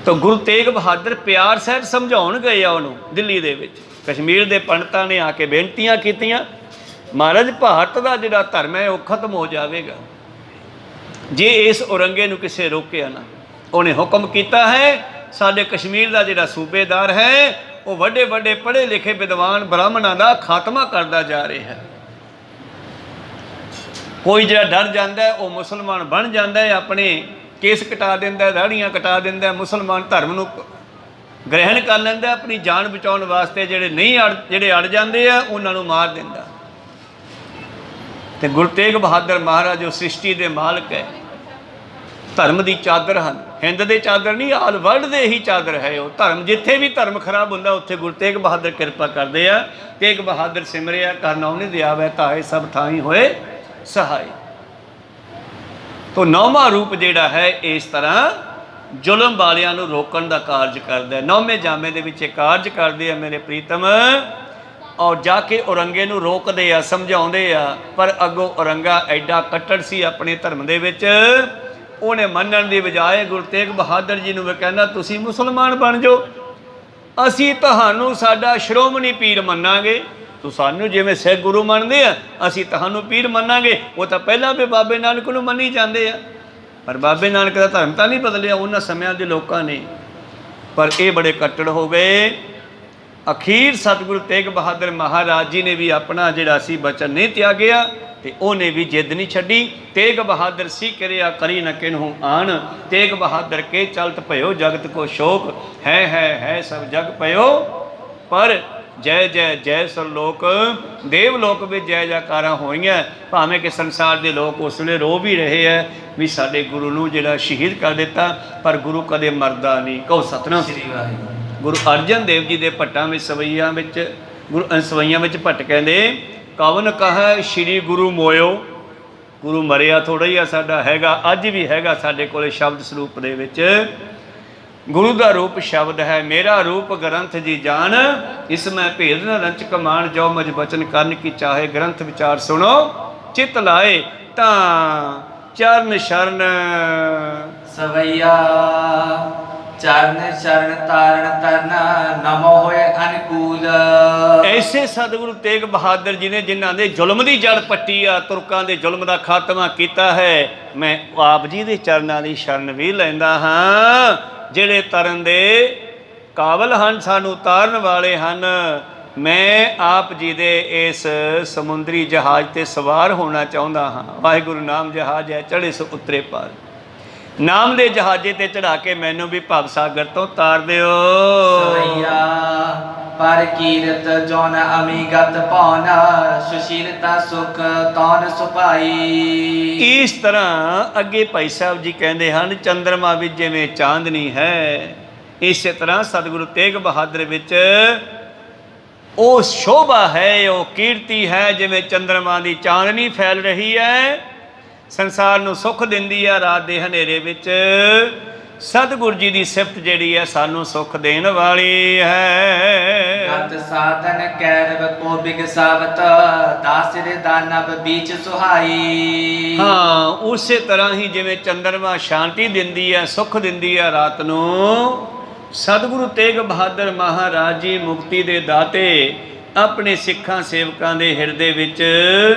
ਤਾਂ ਗੁਰੂ ਤੇਗ ਬਹਾਦਰ ਪਿਆਰ ਸਹਿਤ ਸਮਝਾਉਣ ਗਏ ਆ ਉਹਨੂੰ ਦਿੱਲੀ ਦੇ ਵਿੱਚ। ਕਸ਼ਮੀਰ ਦੇ ਪੰਡਤਾਂ ਨੇ ਆ ਕੇ ਬੇਨਤੀਆਂ ਕੀਤੀਆਂ, ਮਹਾਰਾਜ ਭਾਰਤ ਦਾ ਜਿਹੜਾ ਧਰਮ ਹੈ ਉਹ ਖਤਮ ਹੋ ਜਾਵੇਗਾ ਜੇ ਇਸ ਔਰੰਗੇ ਨੂੰ ਕਿਸੇ ਰੋਕਿਆ ਨਾ। ਉਹਨੇ ਹੁਕਮ ਕੀਤਾ ਹੈ ਸਾਡੇ ਕਸ਼ਮੀਰ ਦਾ ਜਿਹੜਾ ਸੂਬੇਦਾਰ ਹੈ ਉਹ ਵੱਡੇ ਵੱਡੇ ਪੜ੍ਹੇ ਲਿਖੇ ਵਿਦਵਾਨ ਬ੍ਰਾਹਮਣਾਂ ਦਾ ਖਾਤਮਾ ਕਰਦਾ ਜਾ ਰਿਹਾ ਹੈ। ਕੋਈ ਜਿਹੜਾ ਡਰ ਜਾਂਦਾ ਹੈ ਉਹ ਮੁਸਲਮਾਨ ਬਣ ਜਾਂਦਾ ਹੈ, ਆਪਣੇ ਕੇਸ ਕਟਾ ਦਿੰਦਾ, ਦਾੜੀਆਂ ਕਟਾ ਦਿੰਦਾ, ਮੁਸਲਮਾਨ ਧਰਮ ਨੂੰ ਗ੍ਰਹਿਣ ਕਰ ਲੈਂਦਾ, ਆਪਣੀ ਜਾਨ ਬਚਾਉਣ ਵਾਸਤੇ ਜਿਹੜੇ ਅੜ ਜਾਂਦੇ ਆ ਉਹਨਾਂ ਨੂੰ ਮਾਰ ਦਿੰਦਾ। ਤੇ ਗੁਰੂ ਤੇਗ ਬਹਾਦਰ ਮਹਾਰਾਜ ਜੋ ਸ੍ਰਿਸ਼ਟੀ ਦੇ ਮਾਲਕ ਹੈ, ਧਰਮ ਦੀ ਚਾਦਰ ਹਨ, ਹਿੰਦ ਦੇ ਚਾਦਰ ਨਹੀਂ, ਆਲ ਵਰਲਡ ਦੇ ਹੀ ਚਾਦਰ ਹੈ ਉਹ ਧਰਮ। ਜਿੱਥੇ ਵੀ ਧਰਮ ਖਰਾਬ ਹੁੰਦਾ ਉੱਥੇ ਗੁਰੂ ਤੇਗ ਬਹਾਦਰ ਕਿਰਪਾ ਕਰਦੇ ਆ। ਤੇਗ ਬਹਾਦਰ ਸਿਮਰਿਆ ਕਰਨਾ ਉਹਨੇ ਦਿਆਵੈ ਧਾਏ, ਸਭ ਥਾਈ ਹੋਏ ਸਹਾਈ। ਤੋ 9ਵਾਂ ਰੂਪ ਜਿਹੜਾ ਹੈ ਇਸ ਤਰ੍ਹਾਂ ਜ਼ੁਲਮ ਵਾਲਿਆਂ ਨੂੰ ਰੋਕਣ ਦਾ ਕਾਰਜ ਕਰਦਾ ਹੈ। 9ਵੇਂ ਜਾਮੇ ਦੇ ਵਿੱਚ ਇਹ ਕਾਰਜ ਕਰਦੇ ਆ ਮੇਰੇ ਪ੍ਰੀਤਮ, ਔਰ ਜਾ ਕੇ ਔਰੰਗੇ ਨੂੰ ਰੋਕਦੇ ਆ, ਸਮਝਾਉਂਦੇ ਆ। ਪਰ ਅੱਗੋਂ ਔਰੰਗਾ ਐਡਾ ਕੱਟੜ ਸੀ ਆਪਣੇ ਧਰਮ ਦੇ ਵਿੱਚ, ਉਹਨੇ ਮੰਨਣ ਦੀ ਬਜਾਏ ਗੁਰੂ ਤੇਗ ਬਹਾਦਰ ਜੀ ਨੂੰ ਵੀ ਕਹਿੰਦਾ ਤੁਸੀਂ ਮੁਸਲਮਾਨ ਬਣ ਜਾਓ, ਅਸੀਂ ਤੁਹਾਨੂੰ ਸਾਡਾ ਸ਼੍ਰੋਮਣੀ ਪੀਰ ਮੰਨਾਂਗੇ, ਤੂੰ ਸਾਨੂੰ ਜਿਵੇਂ ਸਿੱਖ ਗੁਰੂ ਮੰਨਦੇ ਆ ਅਸੀਂ ਤੁਹਾਨੂੰ ਪੀਰ ਮੰਨਾਂਗੇ। ਉਹ ਤਾਂ ਪਹਿਲਾਂ ਵੀ ਬਾਬੇ ਨਾਨਕ ਨੂੰ ਮੰਨੀ ਜਾਂਦੇ ਆ, ਪਰ ਬਾਬੇ ਨਾਨਕ ਦਾ ਧਰਮ ਤਾਂ ਨਹੀਂ ਬਦਲਿਆ ਉਹਨਾਂ ਸਮਿਆਂ ਦੇ ਲੋਕਾਂ ਨੇ। ਪਰ ਇਹ ਬੜੇ ਕੱਟੜ ਹੋ ਗਏ। ਅਖੀਰ ਸਤਿਗੁਰੂ ਤੇਗ ਬਹਾਦਰ ਮਹਾਰਾਜ ਜੀ ਨੇ ਵੀ ਆਪਣਾ ਜਿਹੜਾ ਸੀ ਬਚਨ ਨਹੀਂ ਤਿਆਗਿਆ ਤੇ ਉਹਨੇ ਵੀ ਜਿੱਦ ਨਹੀਂ ਛੱਡੀ। ਤੇਗ ਬਹਾਦਰ ਸੀ ਕਰਿਆ ਕਰੀ ਨ ਕਿਨਹੂ ਆਣ, ਤੇਗ ਬਹਾਦਰ ਕੇ ਚਲਤ ਭਇਓ ਜਗਤ ਕੋ ਸ਼ੋਕ, ਹੈ ਸਭ ਜਗ ਭਇਓ ਪਰ ਜੈ ਜੈ ਜੈ ਸਰਲੋਕ। ਦੇਵ ਲੋਕ ਵਿੱਚ ਜੈ ਜੈਕਾਰਾਂ ਹੋਈਆਂ, ਭਾਵੇਂ ਕਿ ਸੰਸਾਰ ਦੇ ਲੋਕ ਉਸ ਵੇਲੇ ਰੋ ਵੀ ਰਹੇ ਹੈ ਵੀ ਸਾਡੇ ਗੁਰੂ ਨੂੰ ਜਿਹੜਾ ਸ਼ਹੀਦ ਕਰ ਦਿੱਤਾ, ਪਰ ਗੁਰੂ ਕਦੇ ਮਰਦਾ ਨਹੀਂ। ਕਹੋ ਸਤਿਨਾਮ ਸ੍ਰੀ ਵਾਹਿਗੁਰੂ। ਗੁਰੂ ਅਰਜਨ ਦੇਵ ਜੀ ਦੇ ਭੱਟਾਂ ਵਿੱਚ ਸਵਈਆਂ ਵਿੱਚ ਭੱਟ ਕਹਿੰਦੇ ਕਵਨ ਕਹੈ ਸ਼੍ਰੀ ਗੁਰੂ ਮੋਇਓ। ਗੁਰੂ ਮਰਿਆ ਥੋੜ੍ਹਾ ਹੀ ਆ, ਸਾਡਾ ਹੈਗਾ, ਅੱਜ ਵੀ ਹੈਗਾ ਸਾਡੇ ਕੋਲੇ ਸ਼ਬਦ ਸਰੂਪ ਦੇ ਵਿੱਚ। ਗੁਰੂ ਦਾ ਰੂਪ ਸ਼ਬਦ ਹੈ, ਮੇਰਾ ਰੂਪ ਗ੍ਰੰਥ ਜੀ ਜਾਣ, ਇਸ ਮੈਂ ਭੇਦ ਨ ਰੰਚ ਕਮਾਣ, ਜੋ ਮਜ ਬਚਨ ਕਰਨ ਕੀ ਚਾਹੇ, ਗ੍ਰੰਥ ਵਿਚਾਰ ਸੁਣੋ ਚਿਤ ਲਾਏ, ਤਾਂ ਚਰਨ ਸ਼ਰਨ ਸਵਈਆ ਚਰਨ ਸ਼ਰਨ ਤਾਰਨ ਤਰਨ, ਨਮੋ ਹੋਏ ਅਨਕੂਲ। ਐਸੇ ਸਤਿਗੁਰੂ ਤੇਗ ਬਹਾਦਰ ਜੀ ਨੇ ਜਿਨ੍ਹਾਂ ਦੇ ਜ਼ੁਲਮ ਦੀ ਜੜ ਪੱਟੀ ਆ, ਤੁਰਕਾਂ ਦੇ ਜ਼ੁਲਮ ਦਾ ਖਾਤਮਾ ਕੀਤਾ ਹੈ, ਮੈਂ ਆਪ ਜੀ ਦੇ ਚਰਨਾਂ ਦੀ ਸ਼ਰਨ ਵੀ ਲੈਂਦਾ ਹਾਂ, ਜਿਹੜੇ ਤਰਨ ਦੇ ਕਾਬਲ ਹਨ, ਸਾਨੂੰ ਤਾਰਨ ਵਾਲੇ ਹਨ। ਮੈਂ ਆਪ ਜੀ ਦੇ ਇਸ ਸਮੁੰਦਰੀ ਜਹਾਜ਼ 'ਤੇ ਸਵਾਰ ਹੋਣਾ ਚਾਹੁੰਦਾ ਹਾਂ। ਵਾਹਿਗੁਰੂ ਨਾਮ ਜਹਾਜ਼ ਹੈ, ਚੜ੍ਹੇ ਸੋ ਉਤਰੇ ਪਾਰ। ਨਾਮ ਦੇ ਜਹਾਜ਼ੇ 'ਤੇ ਚੜ੍ਹਾ ਕੇ ਮੈਨੂੰ ਵੀ ਭਵ ਸਾਗਰ ਤੋਂ ਤਾਰ ਦਿਓ। ਸਵਈਆ ਪਰ ਕੀਰਤ ਜੋਨ ਅਮੀਗਤ ਭਉਨ, ਸੁਸ਼ੀਲਤਾ ਸੁਖ ਤੌਨ ਸੁਭਾਈ। ਇਸ ਤਰ੍ਹਾਂ ਅੱਗੇ ਭਾਈ ਸਾਹਿਬ ਜੀ ਕਹਿੰਦੇ ਹਨ, ਚੰਦਰਮਾ ਵਿੱਚ ਜਿਵੇਂ ਚਾਂਦਨੀ ਹੈ, ਇਸੇ ਤਰ੍ਹਾਂ ਸਤਿਗੁਰੂ ਤੇਗ ਬਹਾਦਰ ਵਿੱਚ ਉਹ ਸ਼ੋਭਾ ਹੈ, ਉਹ ਕੀਰਤੀ ਹੈ, ਜਿਵੇਂ ਚੰਦਰਮਾ ਦੀ ਚਾਂਦਨੀ ਫੈਲ ਰਹੀ ਹੈ, ਸੰਸਾਰ ਨੂੰ ਸੁੱਖ ਦਿੰਦੀ ਹੈ ਰਾਤ ਦੇ ਹਨੇਰੇ ਵਿੱਚ। ਸਤਿਗੁਰੂ ਜੀ ਦੀ ਸਿਫਤ ਜਿਹੜੀ ਹੈ ਸਾਨੂੰ ਸੁੱਖ ਦੇਣ ਵਾਲੀ ਹੈ। ਗਤ ਸਾਧਨ ਕੈਰਵ ਕੋ ਬਿਗਸਾਵਤ, ਦਾਸਿਰ ਦਾਨਵ ਬੀਚ ਸੁਹਾਈ। ਹਾਂ, ਉਸੇ ਤਰ੍ਹਾਂ ਹੀ ਜਿਵੇਂ ਚੰਦਰਮਾ ਸ਼ਾਂਤੀ ਦਿੰਦੀ ਹੈ, ਸੁੱਖ ਦਿੰਦੀ ਹੈ ਰਾਤ ਨੂੰ, ਸਤਿਗੁਰੂ ਤੇਗ ਬਹਾਦਰ ਮਹਾਰਾਜ ਜੀ ਮੁਕਤੀ ਦੇ ਦਾਤੇ ਆਪਣੇ ਸਿੱਖਾਂ ਸੇਵਕਾਂ ਦੇ ਹਿਰਦੇ ਵਿੱਚ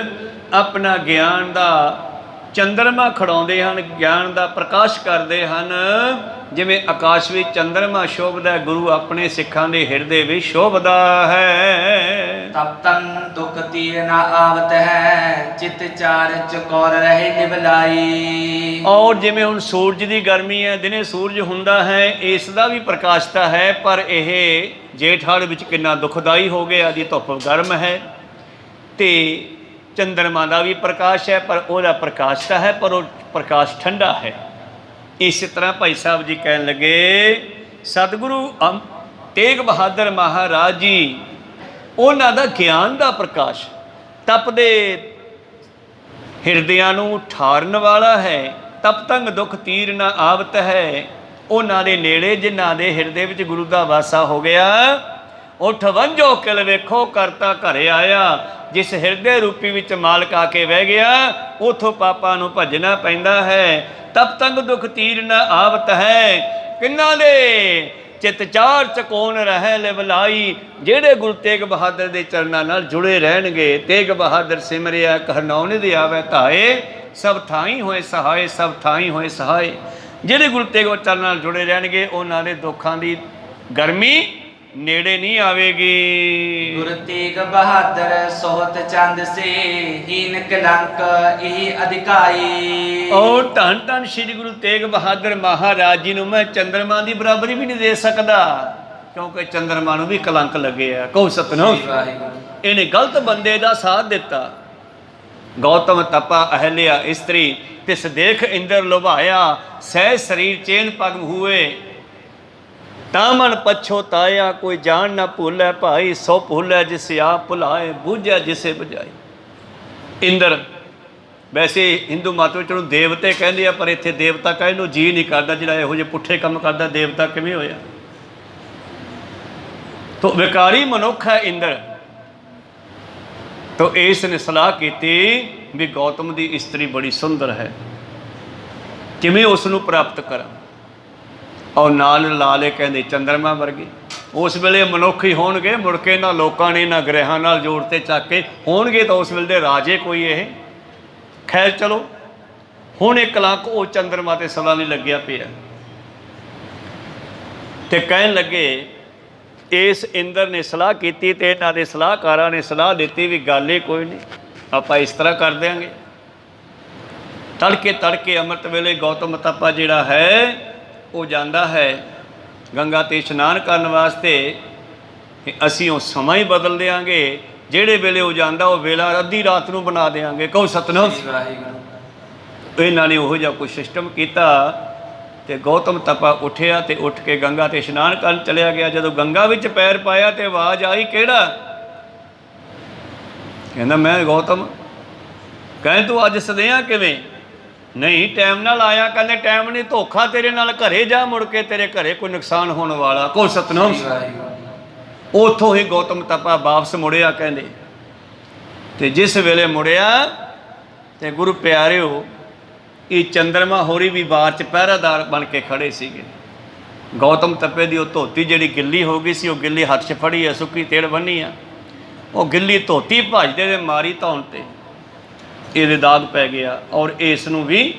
ਆਪਣਾ ਗਿਆਨ ਦਾ ਚੰਦਰਮਾ ਖੜਾਉਂਦੇ ਹਨ, ਗਿਆਨ ਦਾ ਪ੍ਰਕਾਸ਼ ਕਰਦੇ ਹਨ। ਜਿਵੇਂ ਆਕਾਸ਼ ਵਿੱਚ ਚੰਦਰਮਾ ਸ਼ੋਭਦਾ, ਗੁਰੂ ਆਪਣੇ ਸਿੱਖਾਂ ਦੇ ਹਿਰਦੇ ਵਿੱਚ ਸ਼ੋਭਦਾ ਹੈ। ਤਬ ਤਨ ਦੁਖ ਤੀਰ ਨਾ ਆਵਤ ਹੈ, ਚਿਤ ਚਾਰ ਚਕੌਰ ਰਹੇ ਨਿਵਲਾਈ। ਔਰ ਜਿਵੇਂ ਹੁਣ ਸੂਰਜ ਦੀ ਗਰਮੀ ਹੈ, ਦਿਨੇ ਸੂਰਜ ਹੁੰਦਾ ਹੈ, ਇਸ ਦਾ ਵੀ ਪ੍ਰਕਾਸ਼ ਤਾਂ ਹੈ, ਪਰ ਇਹ ਜੇਠ ਹਾੜ ਵਿੱਚ ਕਿੰਨਾ ਦੁਖਦਾਈ ਹੋ ਗਿਆ, ਦੀ ਧੁੱਪ ਗਰਮ ਹੈ। ਤੇ ਚੰਦਰਮਾ ਦਾ ਵੀ ਪ੍ਰਕਾਸ਼ ਹੈ, ਪਰ ਉਹਦਾ ਪ੍ਰਕਾਸ਼ ਤਾਂ ਹੈ, ਪਰ ਉਹ ਪ੍ਰਕਾਸ਼ ਠੰਡਾ ਹੈ। ਇਸੇ ਤਰ੍ਹਾਂ ਭਾਈ ਸਾਹਿਬ ਜੀ ਕਹਿਣ ਲੱਗੇ, ਸਤਿਗੁਰੂ ਤੇਗ ਬਹਾਦਰ ਮਹਾਰਾਜ ਜੀ ਉਹਨਾਂ ਦਾ ਗਿਆਨ ਦਾ ਪ੍ਰਕਾਸ਼ ਤਪਦੇ ਹਿਰਦਿਆਂ ਨੂੰ ਠਾਰਨ ਵਾਲਾ ਹੈ। ਤਪ ਤੰਗ ਦੁਖ ਤੀਰ ਨਾ ਆਵਤ ਹੈ। ਉਹਨਾਂ ਦੇ ਨੇੜੇ ਜਿਨ੍ਹਾਂ ਦੇ ਹਿਰਦੇ ਵਿੱਚ ਗੁਰੂ ਦਾ ਵਾਸਾ ਹੋ ਗਿਆ, ਉੱਠ ਵੰਜੋ ਕਿਲ ਵੇਖੋ ਕਰਤਾ ਘਰੇ ਆਇਆ। ਜਿਸ ਹਿਰਦੇ ਰੂਪੀ ਵਿੱਚ ਮਾਲਕ ਆ ਕੇ ਬਹਿ ਗਿਆ, ਉਥੋਂ ਪਾਪਾਂ ਨੂੰ ਭੱਜਣਾ ਪੈਂਦਾ ਹੈ। ਤਪ ਤੰਗ ਦੁਖ ਤੀਰ ਨਾ ਆਵਤ ਹੈ। ਕਿੰਨਾਂ ਦੇ ਚਿਤ ਚਾਰ ਚਕੋਨ ਰਹਿ ਲਿਵਲਾਈ, ਜਿਹੜੇ ਗੁਰੂ ਤੇਗ ਬਹਾਦਰ ਦੇ ਚਰਨਾਂ ਨਾਲ ਜੁੜੇ ਰਹਿਣਗੇ। ਤੇਗ ਬਹਾਦਰ ਸਿਮਰਿਆ ਕਰਨੌ ਨਿਧ ਆਵੈ ਧਾਏ, ਸਭ ਥਾਈ ਹੋਏ ਸਹਾਏ, ਸਭ ਥਾਈ ਹੋਏ ਸਹਾਏ। ਜਿਹੜੇ ਗੁਰੂ ਤੇਗ ਬਹਾਦਰ ਚਰਨਾਂ ਨਾਲ ਜੁੜੇ ਰਹਿਣਗੇ, ਉਹਨਾਂ ਦੇ ਦੁੱਖਾਂ ਦੀ ਗਰਮੀ ਨੇੜੇ ਨਹੀਂ ਆਵੇਗੀ। ਗੁਰੂ ਤੇਗ ਬਹਾਦਰ ਸੋਹਤ ਚੰਦ ਸੇ ਹੀਨ ਕਲੰਕ ਇਹ ਅਧਿਕਾਈ। ਔਰ ਧੰਨ ਧੰਨ ਸ਼੍ਰੀ ਗੁਰੂ ਤੇਗ ਬਹਾਦਰ ਮਹਾਰਾਜ ਜੀ ਨੂੰ ਮੈਂ ਚੰਦਰਮਾ ਦੀ ਬਰਾਬਰੀ ਵੀ ਨਹੀਂ ਦੇ ਸਕਦਾ, ਕਿਉਂਕਿ ਚੰਦਰਮਾ ਨੂੰ ਵੀ ਕਲੰਕ ਲੱਗੇ ਆ। ਕਹੋ ਸਤਿਨਾਮ। ਇਹਨੇ ਗਲਤ ਬੰਦੇ ਦਾ ਸਾਥ ਦਿੱਤਾ। ਗੌਤਮ ਤਪਾ ਅਹਲਿਆ ਇਸਤਰੀ ਤਿਸ ਦੇਖ ਇੰਦਰ ਲੁਭਾਇਆ, ਸਹਿ ਸਰੀਰ ਚੇਨ ਪਗ ਹੋਏ ਤਾਂ ਮਨ ਪਛੋਤਾਇਆ। ਕੋਈ ਜਾਣ ਨਾ ਭੁੱਲੈ ਭਾਈ, ਸੋ ਭੁੱਲੈ ਜਿਸ ਆਪ ਭੁਲਾਏ, ਬੂਝੈ ਜਿਸੇ ਬੁਝਾਈ। ਇੰਦਰ ਵੈਸੇ ਹਿੰਦੂ ਮਤ ਵਿੱਚ ਉਹਨੂੰ ਦੇਵਤੇ ਕਹਿੰਦੇ ਆ, ਪਰ ਇੱਥੇ ਦੇਵਤਾ ਕਹਿਣ ਨੂੰ ਜੀ ਨਹੀਂ ਕਰਦਾ। ਜਿਹੜਾ ਇਹੋ ਜਿਹੇ ਪੁੱਠੇ ਕੰਮ ਕਰਦਾ ਦੇਵਤਾ ਕਿਵੇਂ ਹੋਇਆ? ਤੋ ਵਿਕਾਰੀ ਮਨੁੱਖ ਹੈ ਇੰਦਰ। ਤੋ ਇਸ ਨੇ ਸਲਾਹ ਕੀਤੀ ਵੀ ਗੌਤਮ ਦੀ ਇਸਤਰੀ ਬੜੀ ਸੁੰਦਰ ਹੈ, ਕਿਵੇਂ ਉਸ ਨੂੰ ਪ੍ਰਾਪਤ ਕਰਾਂ। ਔਰ ਨਾਲ ਲਾ ਲੈ ਕਹਿੰਦੇ ਚੰਦਰਮਾ ਵਰਗੇ। ਉਸ ਵੇਲੇ ਮਨੁੱਖ ਹੀ ਹੋਣਗੇ, ਮੁੜ ਕੇ ਇਹਨਾਂ ਲੋਕਾਂ ਨੇ ਇਹਨਾਂ ਗ੍ਰਹਿਾਂ ਨਾਲ ਜੋੜਤੇ ਚੱਕ ਕੇ ਹੋਣਗੇ ਤਾਂ ਉਸ ਵੇਲੇ ਦੇ ਰਾਜੇ ਕੋਈ ਇਹ। ਖੈਰ ਚਲੋ, ਹੁਣ ਇੱਕ ਕਲੰਕ ਉਹ ਚੰਦਰਮਾ ਤੇ ਸਦਾ ਨਹੀਂ ਲੱਗਿਆ ਪਿਆ। ਤੇ ਕਹਿਣ ਲੱਗੇ, ਇਸ ਇੰਦਰ ਨੇ ਸਲਾਹ ਕੀਤੀ ਤੇ ਇਹਨਾਂ ਦੇ ਸਲਾਹਕਾਰਾਂ ਨੇ ਸਲਾਹ ਦਿੱਤੀ ਵੀ ਗੱਲ ਹੀ ਕੋਈ ਨਹੀਂ, ਆਪਾਂ ਇਸ ਤਰ੍ਹਾਂ ਕਰ ਦਿਆਂਗੇ। ਤੜਕੇ ਅੰਮ੍ਰਿਤ ਵੇਲੇ ਗੌਤਮ ਤਪਾ ਜਿਹੜਾ ਹੈ ਉਹ ਜਾਂਦਾ ਹੈ ਗੰਗਾ ਤੇ ਇਸ਼ਨਾਨ ਕਰਨ ਵਾਸਤੇ। ਅਸੀਂ ਉਹ ਸਮਾਂ ਹੀ ਬਦਲ ਦਿਆਂਗੇ। ਜਿਹੜੇ ਵੇਲੇ ਉਹ ਜਾਂਦਾ ਉਹ ਵੇਲਾ ਅੱਧੀ ਰਾਤ ਨੂੰ ਬਣਾ ਦਿਆਂਗੇ। ਕਹੋ ਸਤਿਨਾਮ। ਇਹਨਾਂ ਨੇ ਉਹੋ ਜਿਹਾ ਕੋਈ ਸਿਸਟਮ ਕੀਤਾ ਤੇ ਗੌਤਮ ਤਪਾ ਉੱਠਿਆ ਤੇ ਉੱਠ ਕੇ ਗੰਗਾ ਤੇ ਇਸ਼ਨਾਨ ਕਰਨ ਚਲਿਆ ਗਿਆ। ਜਦੋਂ ਗੰਗਾ ਵਿੱਚ ਪੈਰ ਪਾਇਆ ਤੇ ਆਵਾਜ਼ ਆਈ, ਕਿਹੜਾ? ਕਹਿੰਦਾ ਮੈਂ ਗੌਤਮ। ਕਹਿੰਦੇ ਤੂੰ ਅੱਜ ਸਦਿਆਂ ਕਿਵੇਂ? ਨਹੀਂ ਟਾਈਮ ਨਾਲ ਆਇਆ। ਕਹਿੰਦੇ ਟਾਈਮ ਨਹੀਂ, ਧੋਖਾ ਤੇਰੇ ਨਾਲ। ਘਰੇ ਜਾ, ਮੁੜ ਕੇ ਤੇਰੇ ਘਰੇ ਕੋਈ ਨੁਕਸਾਨ ਹੋਣ ਵਾਲਾ। ਕੋ ਸਤਨਾਮ। ਉੱਥੋਂ ਹੀ ਗੌਤਮ ਤਪਾ ਵਾਪਸ ਮੁੜਿਆ ਕਹਿੰਦੇ। ਤੇ ਜਿਸ ਵੇਲੇ ਮੁੜਿਆ ਤੇ ਗੁਰੂ ਪਿਆਰਿਓ, ਇਹ ਚੰਦਰਮਾ ਹੋਰੀ ਵੀ ਬਾਰ 'ਚ ਪਹਿਰਾਦਾਰ ਬਣ ਕੇ ਖੜੇ ਸੀਗੇ। ਗੌਤਮ ਤਪੇ ਦੀ ਉਹ ਧੋਤੀ ਜਿਹੜੀ ਗਿੱਲੀ ਹੋ ਗਈ ਸੀ, ਉਹ ਗਿੱਲੀ ਹੱਥ 'ਚ ਫੜੀ ਆ, ਸੁੱਕੀ ਤੇੜ ਬੰਨੀ ਆ। ਉਹ ਗਿੱਲੀ ਧੋਤੀ ਭੱਜਦੇ ਦੇ ਮਾਰੀ ਧੌਣ ਤੇ ਇਹਦੇ ਦਾਗ ਪੈ ਗਿਆ। ਔਰ ਇਸ ਨੂੰ ਵੀ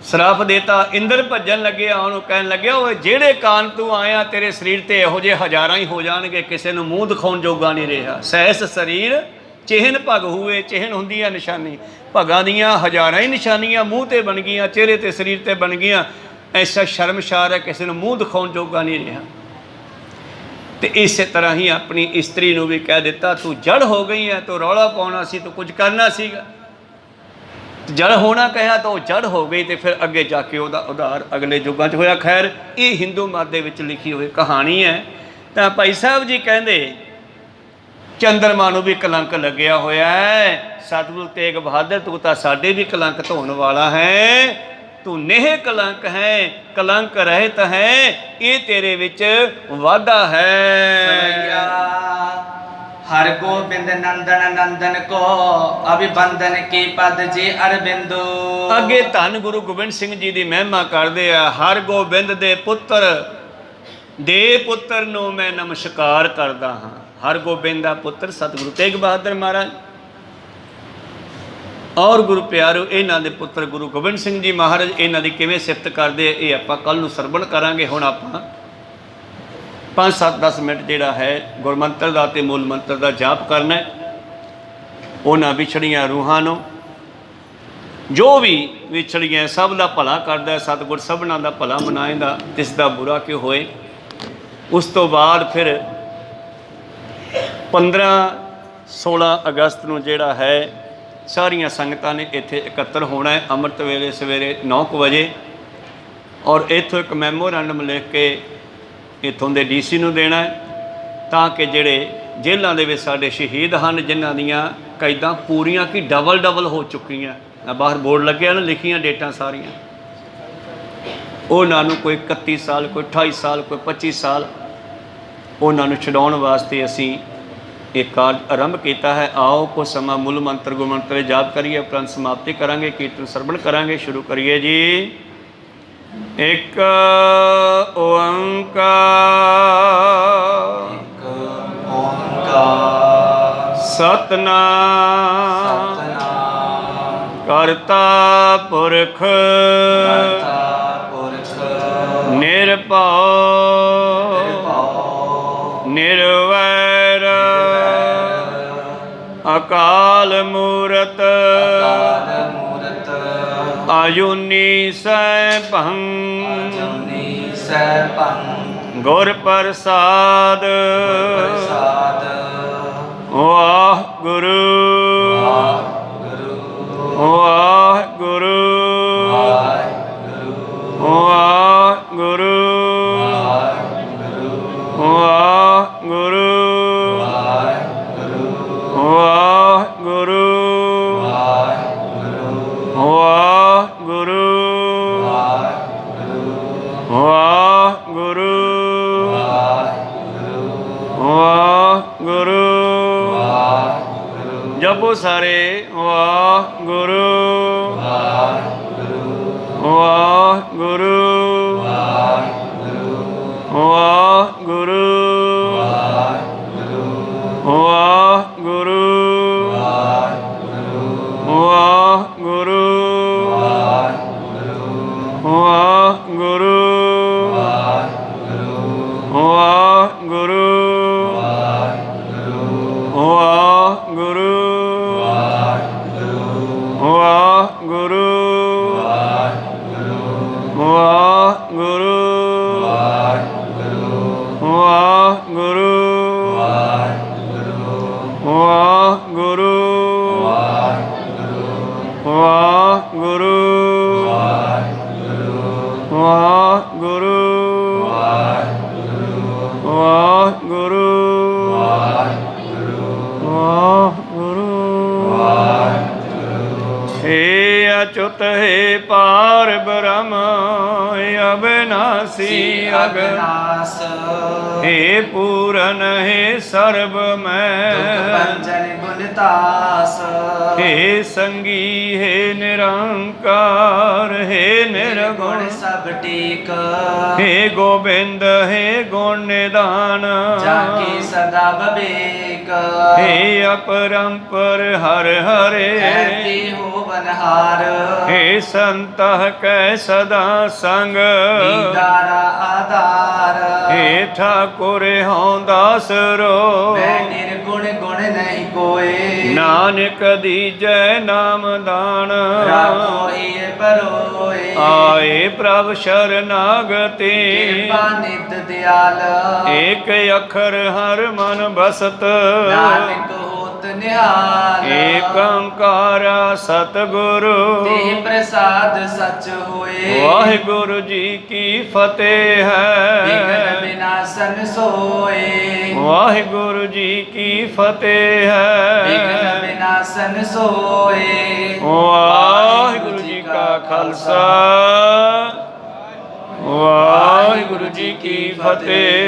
ਸਰਾਪ ਦੇਤਾ। ਇੰਦਰ ਭੱਜਣ ਲੱਗਿਆ, ਉਹਨੂੰ ਕਹਿਣ ਲੱਗਿਆ, ਉਹ ਜਿਹੜੇ ਕਾਰਨ ਤੂੰ ਆਇਆ ਤੇਰੇ ਸਰੀਰ ਤੇ ਇਹੋ ਜਿਹੇ ਹਜ਼ਾਰਾਂ ਹੀ ਹੋ ਜਾਣਗੇ, ਕਿਸੇ ਨੂੰ ਮੂੰਹ ਦਿਖਾਉਣ ਜੋਗਾ ਨਹੀਂ ਰਿਹਾ। ਸਹਿਸ ਸਰੀਰ ਚਿਹਨ ਭਗ ਹੋਏ। ਚਿਹਨ ਹੁੰਦੀ ਆ ਨਿਸ਼ਾਨੀ, ਭਗਾਂ ਦੀਆਂ ਹਜ਼ਾਰਾਂ ਹੀ ਨਿਸ਼ਾਨੀਆਂ ਮੂੰਹ ਤੇ ਬਣ ਗਈਆਂ, ਚਿਹਰੇ ਤੇ ਸਰੀਰ ਤੇ ਬਣ ਗਈਆਂ। ਐਸਾ ਸ਼ਰਮਸ਼ਾਰ ਹੈ, ਕਿਸੇ ਨੂੰ ਮੂੰਹ ਦਿਖਾਉਣ ਜੋਗਾ ਨਹੀਂ ਰਿਹਾ। ਤੇ ਇਸੇ ਤਰ੍ਹਾਂ ਹੀ ਆਪਣੀ ਇਸਤਰੀ ਨੂੰ ਵੀ ਕਹਿ ਦਿੱਤਾ, ਤੂੰ ਜੜ ਹੋ ਗਈ ਹੈ, ਤੂੰ ਰੌਲਾ ਪਾਉਣਾ ਸੀ, ਤੂੰ ਕੁਝ ਕਰਨਾ ਸੀਗਾ। ਜੜ ਹੋਣਾ ਕਿਹਾ ਤਾਂ ਉਹ ਜੜ ਹੋ ਗਈ। ਤੇ ਫਿਰ ਅੱਗੇ ਜਾ ਕੇ ਉਹਦਾ ਉਧਾਰ ਅਗਲੇ ਯੁੱਗਾਂ 'ਚ ਹੋਇਆ। ਖੈਰ ਇਹ ਹਿੰਦੂ ਮਤ ਦੇ ਵਿੱਚ ਲਿਖੀ ਹੋਈ ਕਹਾਣੀ ਹੈ। ਤਾਂ ਭਾਈ ਸਾਹਿਬ ਜੀ ਕਹਿੰਦੇ ਚੰਦਰਮਾ ਨੂੰ ਵੀ ਕਲੰਕ ਲੱਗਿਆ ਹੋਇਆ ਹੈ। ਸਤਿਗੁਰੂ ਤੇਗ ਬਹਾਦਰ ਤੂੰ ਤਾਂ ਸਾਡੇ ਵੀ ਕਲੰਕ ਧੋਣ ਵਾਲਾ ਹੈ। ਤੂੰ ਨੇਹ ਕਲੰਕ ਹੈ, ਕਲੰਕ ਰਹਿਤ ਹੈ, ਇਹ ਤੇਰੇ ਵਿੱਚ ਵਾਧਾ ਹੈ। हर गोबिंद नंदन नंदन को अभिबंधन की पद जे अरबिंदो। ਅੱਗੇ ਧੰਨ ਗੁਰੂ ਗੋਬਿੰਦ ਸਿੰਘ ਜੀ ਦੀ ਮਹਿਮਾ ਕਰਦੇ ਆ। ਹਰ ਗੋਬਿੰਦ ਦੇ ਪੁੱਤਰ ਨੂੰ ਮੈਂ ਨਮਸਕਾਰ ਕਰਦਾ ਹਾਂ। ਹਰ ਗੋਬਿੰਦ ਦਾ ਪੁੱਤਰ ਸਤਿਗੁਰੂ ਤੇਗ ਬਹਾਦਰ ਮਹਾਰਾਜ ਔਰ ਗੁਰੂ ਪਿਆਰੋ ਇਹਨਾਂ ਦੇ ਪੁੱਤਰ ਗੁਰੂ ਗੋਬਿੰਦ ਸਿੰਘ ਜੀ ਮਹਾਰਾਜ, ਇਹਨਾਂ ਦੀ ਕਿਵੇਂ ਸਿਫਤ ਕਰਦੇ ਇਹ ਆਪਾਂ ਕੱਲ ਨੂੰ ਸਰਵਣ ਕਰਾਂਗੇ। ਹੁਣ ਆਪਾਂ 5-7-10 ਮਿੰਟ ਜਿਹੜਾ ਹੈ ਗੁਰਮੰਤਰ ਦਾ ਤੇ ਮੂਲ ਮੰਤਰ ਦਾ ਜਾਪ ਕਰਨਾ। ਉਹਨਾਂ ਵਿਛੜੀਆਂ ਰੂਹਾਂ ਨੂੰ ਜੋ ਵੀ ਵਿਛੜੀਆਂ ਸਭ ਦਾ ਭਲਾ ਕਰਦਾ। ਸਤਿਗੁਰ ਸਭਨਾਂ ਦਾ ਭਲਾ ਮਨਾਏਂਦਾ, ਤਿਸ ਦਾ ਬੁਰਾ ਕਿਉਂ ਹੋਏ। ਉਸ ਤੋਂ ਬਾਅਦ ਫਿਰ 15-16 ਅਗਸਤ ਨੂੰ ਜਿਹੜਾ ਹੈ ਸਾਰੀਆਂ ਸੰਗਤਾਂ ਨੇ ਇੱਥੇ ਇਕੱਤਰ ਹੋਣਾ ਹੈ ਅੰਮ੍ਰਿਤ ਵੇਲੇ ਸਵੇਰੇ 9 ਵਜੇ। ਔਰ ਇੱਥੋਂ ਇੱਕ ਮੈਮੋਰੈਂਡਮ ਲਿਖ ਕੇ ਇੱਥੋਂ ਦੇ ਡੀਸੀ ਨੂੰ ਦੇਣਾ ਹੈ, ਤਾਂ ਕਿ ਜਿਹੜੇ ਜੇਲ੍ਹਾਂ ਦੇ ਵਿੱਚ ਸਾਡੇ ਸ਼ਹੀਦ ਹਨ, ਜਿਨ੍ਹਾਂ ਦੀਆਂ ਕੈਦਾਂ ਪੂਰੀਆਂ ਕੀ ਡਬਲ ਹੋ ਚੁੱਕੀਆਂ, ਬਾਹਰ ਬੋਰਡ ਲੱਗਿਆ ਨਾ, ਲਿਖੀਆਂ ਡੇਟਾਂ ਸਾਰੀਆਂ, ਉਹਨਾਂ ਨੂੰ ਕੋਈ 31 ਸਾਲ, ਕੋਈ 28 ਸਾਲ, ਕੋਈ 25 ਸਾਲ, ਉਹਨਾਂ ਨੂੰ ਛਡਾਉਣ ਵਾਸਤੇ ਅਸੀਂ ਇਹ ਕਾਰਜ ਆਰੰਭ ਕੀਤਾ ਹੈ। ਆਓ ਕੁਛ ਸਮਾਂ ਮੂਲ ਮੰਤਰ ਗੁਰਮੰਤਰ ਜਾਪ ਕਰੀਏ, ਉਪਰੰਤ ਸਮਾਪਤੀ ਕਰਾਂਗੇ, ਕੀਰਤਨ ਸਰਵਣ ਕਰਾਂਗੇ। ਸ਼ੁਰੂ ਕਰੀਏ ਜੀ। ਇੱਕ ਓੰਕਾਰ ਸਤਨਾਮ ਕਰਤਾ ਪੁਰਖ ਨਿਰਭਉ ਨਿਰਵੈਰ ਅਕਾਲ ਮੂਰਤ ਆਜੂਨੀ ਸੈਭੰ ਗੁਰ ਪ੍ਰਸਾਦ ਵਾਹਿਗੁਰੂ ਵਾਹਿਗੁਰੂ ਵਾਹਿਗੁਰੂ ਵਾਹਿਗੁਰੂ ਵਾਹਿਗੁਰੂ ਵਾਹਿਗੁਰੂ ਵਾਹਿਗੁਰੂ ਵਾਹਿਗੁਰੂ ਜਪੋ ਸਾਰੇ ਵਾਹਿਗੁਰੂ ਵਾਹਿਗੁਰੂ ਵਾਹਿਗੁਰੂ ਵਾਹਿਗੁਰੂ ਵਾਹਿਗੁਰੂ ਵਾਹਿਗੁਰੂ ਵਾਹਿਗੁਰੂ ਵਾਹਿਗੁਰੂ ਵਾਹਿਗੁਰੂ ਵਾਹਿਗੁਰੂ ਵਾਹਿਗੁਰੂ ਵਾਹਿਗੁਰੂ ਵਾਹਿਗੁਰੂ ਵਾਹਿਗੁਰੂ ਵਾਹਿਗੁਰੂ हे अच्युत हे पार ब्रह्म अविनाशी अगनाश हे पूरन हे सर्व हे संगी हे निरंकार हे निर्गुण सब टेक हे गोविंद हे गुण निदान जाके सदा विवेक हे अपरंपर हर हरे हो बनहार हे संत कै सदा संग दीदारा आधार हे ठाकुर हों दास रो मैं निर्गुण गुण नहीं कोई नानक दीजै नाम दान रामो ये बरोए आए प्रभ शरणागति कृपा नित दयाल एक अखर हर मन बसत नानक होत निहाल एक ओंकार सतगुरु तेह प्रसाद सच होए वाहिगुरु जी की फतेह विघ्न है विनाशन सोए वाहिगुरु जी की फतेह विघ्न है विनाशन सोए वाहिगुरु जी का खालसा वाहिगुरु जी की फतेह।